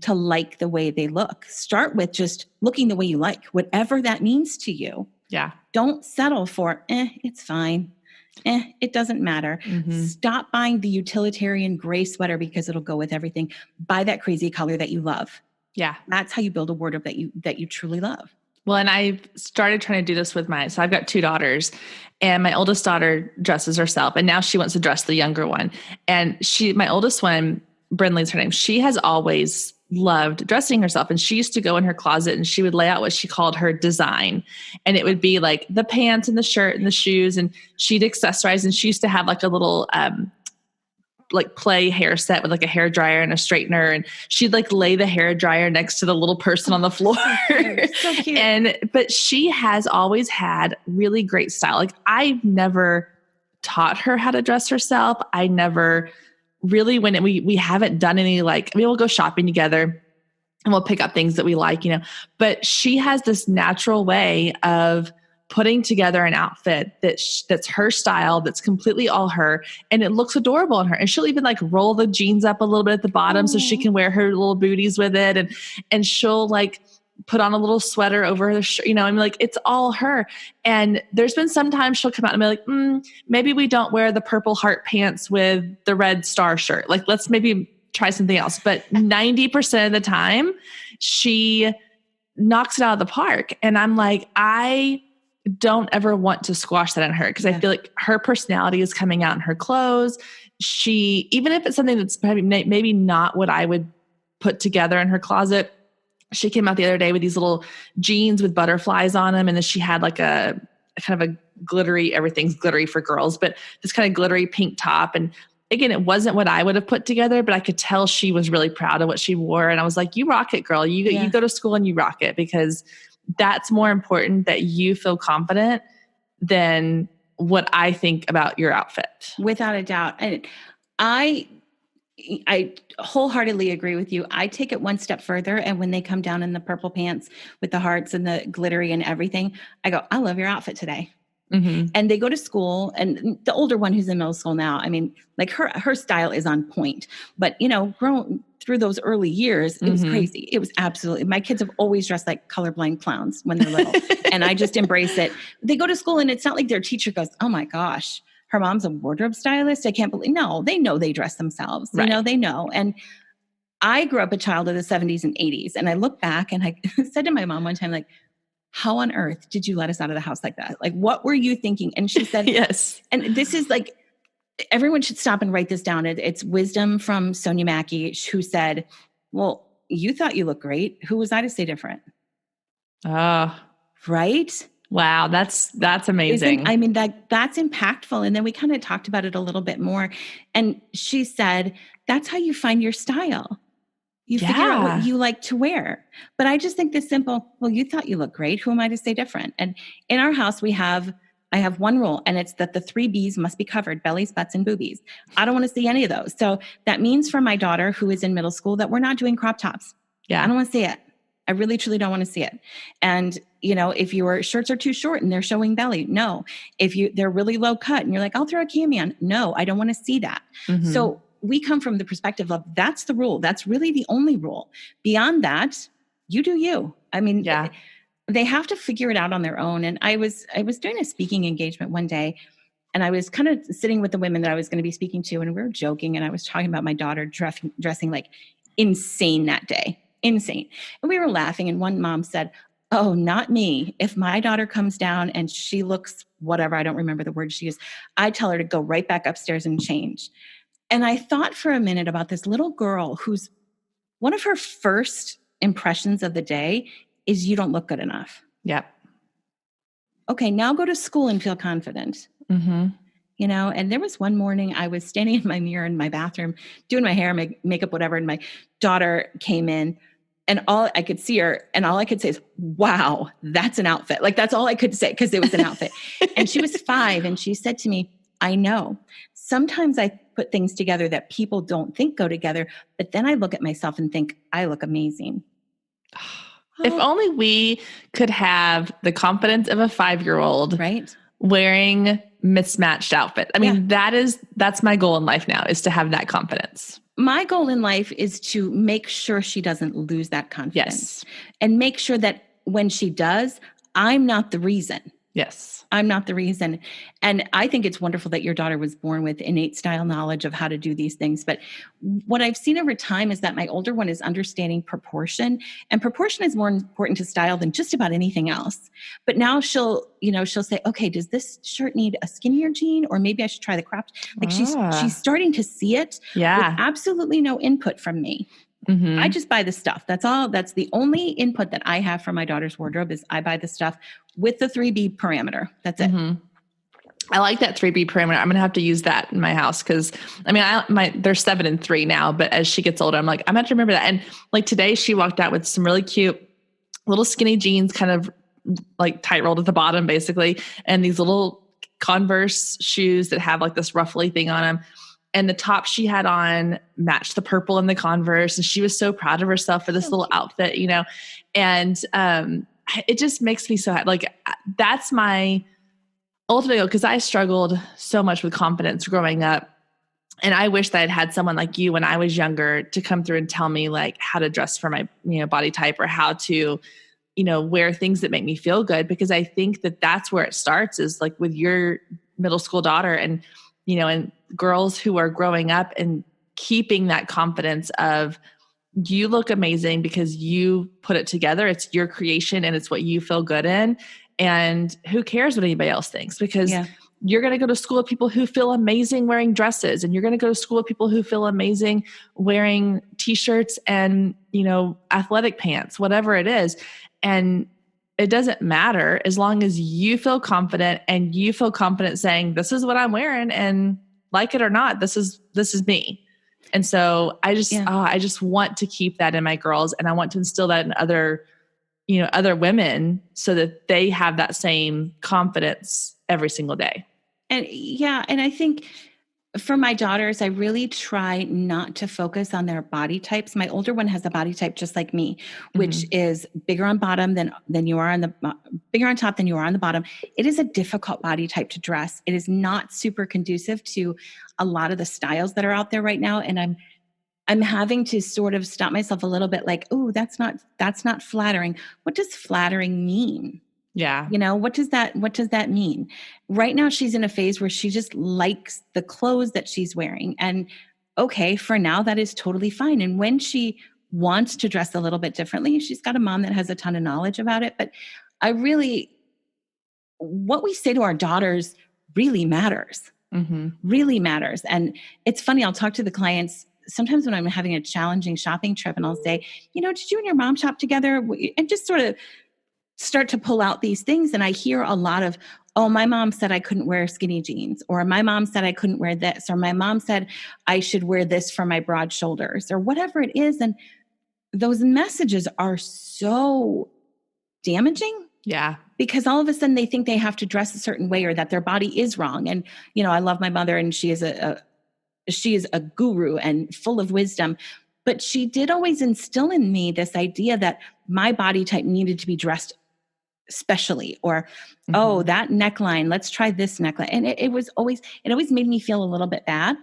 to like the way they look. Start with just looking the way you like, whatever that means to you. Yeah. Don't settle for, it's fine. It doesn't matter. Mm-hmm. Stop buying the utilitarian gray sweater because it'll go with everything. Buy that crazy color that you love. Yeah. That's how you build a wardrobe that you truly love. Well, and I've started trying to do this with so I've got 2 daughters, and my oldest daughter dresses herself, and now she wants to dress the younger one. And my oldest one, Brinley's her name, she has always loved dressing herself. And she used to go in her closet and she would lay out what she called her design. And it would be like the pants and the shirt and the shoes, and she'd accessorize. And she used to have like a little, like play hair set with like a hair dryer and a straightener, and she'd like lay the hair dryer next to the little person on the floor. So cute. But she has always had really great style. Like I've never taught her how to dress herself. I never really, when we haven't done any, like, we'll go shopping together and we'll pick up things that we like, but she has this natural way of putting together an outfit that's her style, that's completely all her, and it looks adorable on her. And she'll even like roll the jeans up a little bit at the bottom so she can wear her little booties with it. And she'll like put on a little sweater over her shirt, like it's all her. And there's been sometimes she'll come out and be like, maybe we don't wear the purple heart pants with the red star shirt. Like, let's maybe try something else. But 90% of the time she knocks it out of the park. And I'm like, I don't ever want to squash that in her, because I feel like her personality is coming out in her clothes. Even if it's something that's maybe not what I would put together in her closet, she came out the other day with these little jeans with butterflies on them. And then she had like a kind of a glittery, everything's glittery for girls, but this kind of glittery pink top. And again, it wasn't what I would have put together, but I could tell she was really proud of what she wore. And I was like, you rock it, girl. You go to school and you rock it, because that's more important that you feel confident than what I think about your outfit. Without a doubt. And I wholeheartedly agree with you. I take it one step further. And when they come down in the purple pants with the hearts and the glittery and everything, I go, I love your outfit today. Mm-hmm. And they go to school, and the older one who's in middle school now, I mean, like her style is on point, but growing through those early years, it was crazy. It was absolutely, my kids have always dressed like colorblind clowns when they're little and I just embrace it. They go to school and it's not like their teacher goes, oh my gosh, her mom's a wardrobe stylist. I can't believe, no, they know they dress themselves, right. They know. And I grew up a child of the 70s and 80s. And I look back and I said to my mom one time, like, how on earth did you let us out of the house like that? Like, what were you thinking? And she said, yes. And this is like, everyone should stop and write this down. It's wisdom from Sonia Mackey, who said, well, you thought you looked great. Who was I to say different? Right? Wow. That's amazing. That's impactful. And then we kind of talked about it a little bit more. And she said, that's how you find your style. You figure out what you like to wear. But I just think this simple, well, you thought you looked great. Who am I to say different? And in our house, I have one rule, and it's that the 3 B's must be covered: bellies, butts, and boobies. I don't want to see any of those. So that means for my daughter, who is in middle school, that we're not doing crop tops. Yeah. I don't want to see it. I really, truly don't want to see it. And, if your shirts are too short and they're showing belly, no. If they're really low cut and you're like, I'll throw a cami on. No, I don't want to see that. Mm-hmm. So we come from the perspective of that's the rule. That's really the only rule. Beyond that, you do you. I mean, they have to figure it out on their own. And I was doing a speaking engagement one day, and I was kind of sitting with the women that I was going to be speaking to, and we were joking, and I was talking about my daughter dressing like insane that day. Insane. And we were laughing, and one mom said, oh, not me. If my daughter comes down and she looks whatever, I don't remember the word she used, I tell her to go right back upstairs and change. And I thought for a minute about this little girl who's one of her first impressions of the day is you don't look good enough. Yep. Okay, now go to school and feel confident. Mm-hmm. And there was one morning I was standing in my mirror in my bathroom doing my hair, makeup, whatever. And my daughter came in, and all I could see her, and all I could say is, wow, that's an outfit. Like, that's all I could say, because it was an outfit. And she was 5, and she said to me, I know. Sometimes I put things together that people don't think go together, but then I look at myself and think, I look amazing. If only we could have the confidence of a 5-year-old, right, wearing mismatched outfit. I mean, that's my goal in life now, is to have that confidence. My goal in life is to make sure she doesn't lose that confidence. Yes. And make sure that when she does, I'm not the reason. Yes. I'm not the reason. And I think it's wonderful that your daughter was born with innate style knowledge of how to do these things. But what I've seen over time is that my older one is understanding proportion, and proportion is more important to style than just about anything else. But now she'll say, okay, does this shirt need a skinnier jean? Or maybe I should try the cropped. Like she's starting to see it with absolutely no input from me. Mm-hmm. I just buy the stuff. That's all. That's the only input that I have for my daughter's wardrobe is I buy the stuff with the 3B parameter. That's it. Mm-hmm. I like that 3B parameter. I'm going to have to use that in my house. Cause I mean, they're 7 and 3 now, but as she gets older, I'm like, I'm going to remember that. And like today she walked out with some really cute little skinny jeans, kind of like tight rolled at the bottom basically. And these little Converse shoes that have like this ruffly thing on them. And the top she had on matched the purple in the Converse. And she was so proud of herself for this little outfit, and it just makes me so happy. Like that's my ultimate goal, because I struggled so much with confidence growing up. And I wish that I'd had someone like you when I was younger to come through and tell me like how to dress for my body type, or how to wear things that make me feel good. Because I think that that's where it starts, is like with your middle school daughter and and girls who are growing up and keeping that confidence of, you look amazing because you put it together. It's your creation and it's what you feel good in. And who cares what anybody else thinks? Because you're going to go to school with people who feel amazing wearing dresses, and you're going to go to school with people who feel amazing wearing t-shirts and, athletic pants, whatever it is. And it doesn't matter as long as you feel confident, and you feel confident saying, this is what I'm wearing, and like it or not, this is me. And so I just want to keep that in my girls, and I want to instill that in other women, so that they have that same confidence every single day. And and I think for my daughters, I really try not to focus on their body types. My older one has a body type just like me, which is bigger on bottom than you are on the bigger on top than you are on the bottom. It is a difficult body type to dress. It is not super conducive to a lot of the styles that are out there right now. And I'm having to sort of stop myself a little bit, like, oh, that's not flattering. What does flattering mean? Yeah. What does that mean? Right now she's in a phase where she just likes the clothes that she's wearing. And okay, for now that is totally fine. And when she wants to dress a little bit differently, she's got a mom that has a ton of knowledge about it. But what we say to our daughters really matters, really matters. And it's funny, I'll talk to the clients sometimes when I'm having a challenging shopping trip, and I'll say, did you and your mom shop together? And just sort of start to pull out these things. And I hear a lot of, oh, my mom said I couldn't wear skinny jeans, or my mom said I couldn't wear this, or my mom said I should wear this for my broad shoulders, or whatever it is. And those messages are so damaging. Yeah. Because all of a sudden they think they have to dress a certain way, or that their body is wrong. And, I love my mother, and she is a guru and full of wisdom. But she did always instill in me this idea that my body type needed to be dressed specially, or, oh, that neckline, let's try this neckline. And it always made me feel a little bit bad.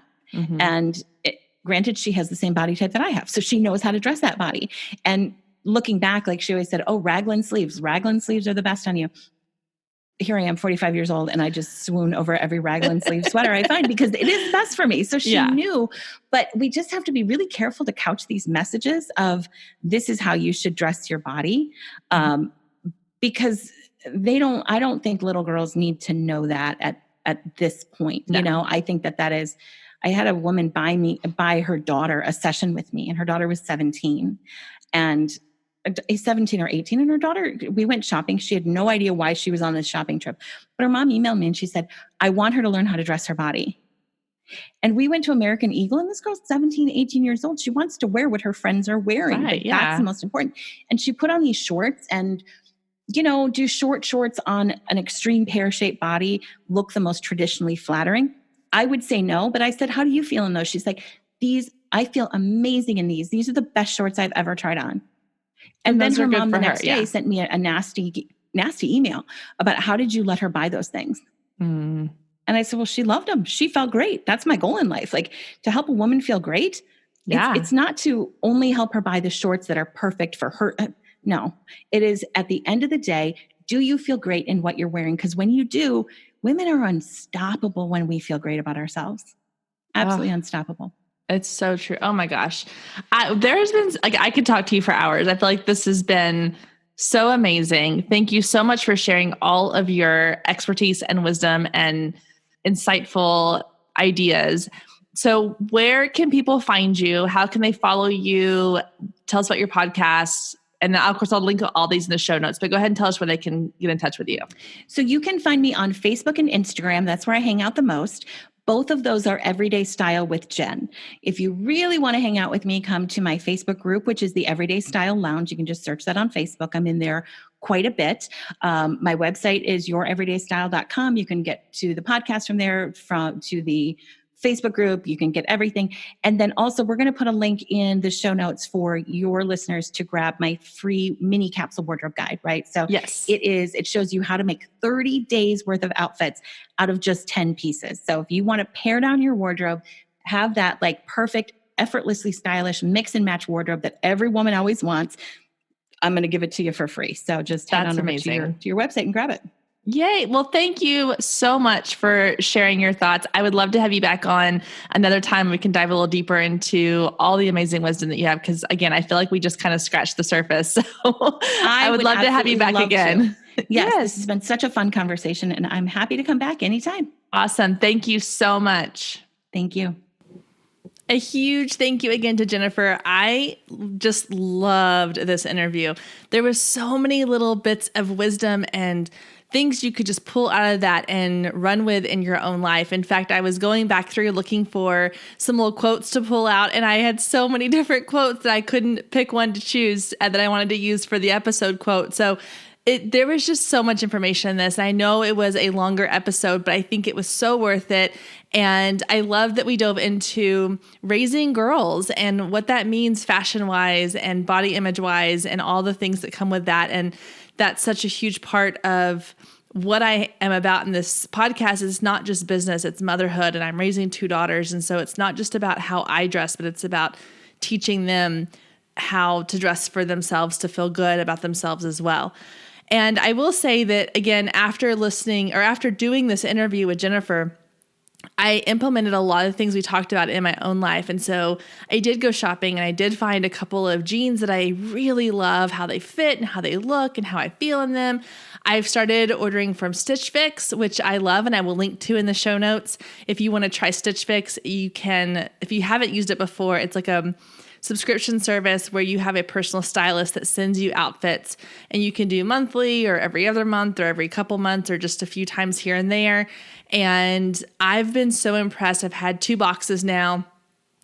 And granted, she has the same body type that I have, so she knows how to dress that body. And looking back, like she always said, oh, raglan sleeves are the best on you. Here I am, 45 years old, and I just swoon over every raglan sleeve sweater I find because it is best for me. So she knew, but we just have to be really careful to couch these messages of this is how you should dress your body. Because I don't think little girls need to know that at this point. No. You know, I think that is, I had a woman buy her daughter a session with me, and her daughter was 17 and 17 or 18. And her daughter, we went shopping. She had no idea why she was on this shopping trip, but her mom emailed me and she said, I want her to learn how to dress her body. And we went to American Eagle, and this girl's 17, 18 years old. She wants to wear what her friends are wearing. Right, but that's the most important. And she put on these shorts and, you know, do short shorts on an extreme pear-shaped body look the most traditionally flattering? I would say no, but I said, how do you feel in those? She's like, I feel amazing in these. These are the best shorts I've ever tried on. And then her mom the next day sent me a nasty email about how did you let her buy those things? And I said, well, she loved them. She felt great. That's my goal in life. Like, to help a woman feel great. It's not to only help her buy the shorts that are perfect for her. No, it is at the end of the day, do you feel great in what you're wearing? Because when you do, women are unstoppable when we feel great about ourselves. Absolutely unstoppable. It's so true. Oh my gosh. There's been, like, I could talk to you for hours. I feel like this has been so amazing. Thank you so much for sharing all of your expertise and wisdom and insightful ideas. So where can people find you? How can they follow you? Tell us about your podcasts. And then, of course, I'll link all these in the show notes, but go ahead and tell us where they can get in touch with you. So you can find me on Facebook and Instagram. That's where I hang out the most. Both of those are Everyday Style with Jen. If you really want to hang out with me, come to my Facebook group, which is the Everyday Style Lounge. You can just search that on Facebook. I'm in there quite a bit. My website is youreverydaystyle.com. You can get to the podcast from there, to the Facebook group. You can get everything. And then also we're going to put a link in the show notes for your listeners to grab my free mini capsule wardrobe guide, right? So yes, it shows you how to make 30 days worth of outfits out of just 10 pieces. So if you want to pare down your wardrobe, have that like perfect, effortlessly stylish mix and match wardrobe that every woman always wants, I'm going to give it to you for free. So just head on over to your website and grab it. Yay. Well, thank you so much for sharing your thoughts. I would love to have you back on another time. We can dive a little deeper into all the amazing wisdom that you have. Because again, I feel like we just kind of scratched the surface. So I would love to have you back again. Yes. This has been such a fun conversation, and I'm happy to come back anytime. Awesome. Thank you so much. Thank you. A huge thank you again to Jennifer. I just loved this interview. There was so many little bits of wisdom and things you could just pull out of that and run with in your own life. In fact, I was going back through looking for some little quotes to pull out, and I had so many different quotes that I couldn't pick one to choose that I wanted to use for the episode quote. So there was just so much information in this. I know it was a longer episode, but I think it was so worth it. And I love that we dove into raising girls and what that means fashion-wise and body image-wise and all the things that come with that. And that's such a huge part of what I am about in this podcast. Is not just business, it's motherhood, and I'm raising 2 daughters. And so it's not just about how I dress, but it's about teaching them how to dress for themselves to feel good about themselves as well. And I will say that, again, after doing this interview with Jennifer, I implemented a lot of things we talked about in my own life. And so I did go shopping, and I did find a couple of jeans that I really love, how they fit and how they look and how I feel in them. I've started ordering from Stitch Fix, which I love, and I will link to in the show notes. If you want to try Stitch Fix, you can. If you haven't used it before, it's like a subscription service where you have a personal stylist that sends you outfits, and you can do monthly or every other month or every couple months or just a few times here and there. And I've been so impressed. I've had 2 boxes now,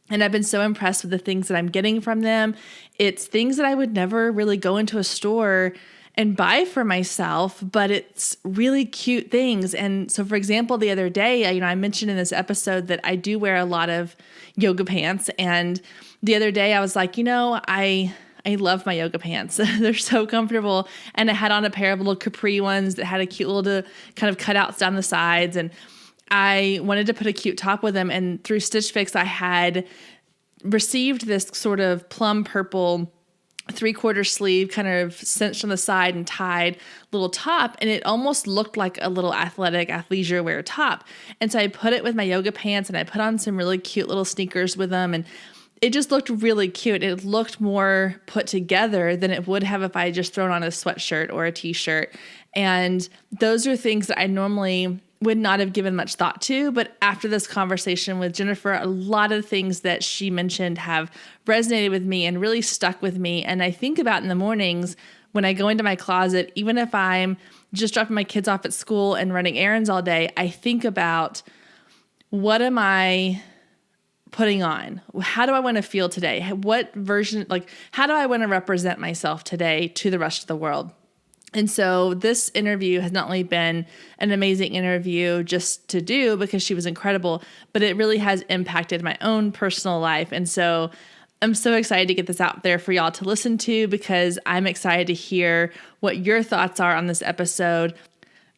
and I've been so impressed with the things that I'm getting from them. It's things that I would never really go into a store and buy for myself, but it's really cute things. And so, for example, the other day, I mentioned in this episode that I do wear a lot of yoga pants. And the other day I was like, I love my yoga pants. They're so comfortable. And I had on a pair of little capri ones that had a cute little kind of cutouts down the sides. And I wanted to put a cute top with them. And through Stitch Fix, I had received this sort of plum purple 3/4 sleeve kind of cinched on the side and tied little top. And it almost looked like a little athletic athleisure wear top. And so I put it with my yoga pants and I put on some really cute little sneakers with them. And it just looked really cute. It looked more put together than it would have if I had just thrown on a sweatshirt or a t-shirt. And those are things that I normally would not have given much thought to. But after this conversation with Jennifer, a lot of things that she mentioned have resonated with me and really stuck with me. And I think about in the mornings when I go into my closet, even if I'm just dropping my kids off at school and running errands all day, I think about, what am I putting on? How do I want to feel today? What version, how do I want to represent myself today to the rest of the world? And so this interview has not only been an amazing interview just to do because she was incredible, but it really has impacted my own personal life. And so I'm so excited to get this out there for y'all to listen to, because I'm excited to hear what your thoughts are on this episode.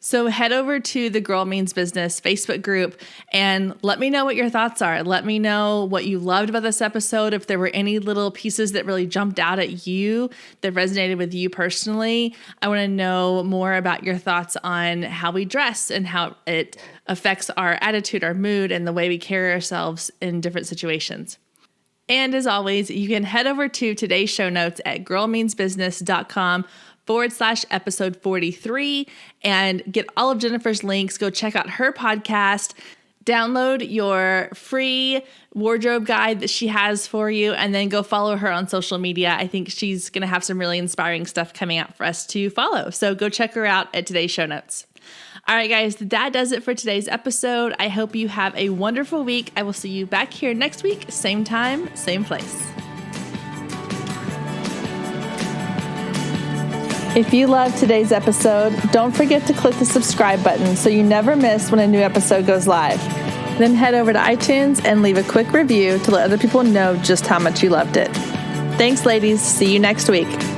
So head over to the Girl Means Business Facebook group and let me know what your thoughts are. Let me know what you loved about this episode. If there were any little pieces that really jumped out at you that resonated with you personally. I want to know more about your thoughts on how we dress and how it affects our attitude, our mood, and the way we carry ourselves in different situations. And as always, you can head over to today's show notes at girlmeansbusiness.com/episode 43 and get all of Jennifer's links. Go check out her podcast, download your free wardrobe guide that she has for you, and then go follow her on social media. I think she's going to have some really inspiring stuff coming out for us to follow. So go check her out at today's show notes. All right, guys, that does it for today's episode. I hope you have a wonderful week. I will see you back here next week, same time, same place. If you loved today's episode, don't forget to click the subscribe button so you never miss when a new episode goes live. Then head over to iTunes and leave a quick review to let other people know just how much you loved it. Thanks, ladies. See you next week.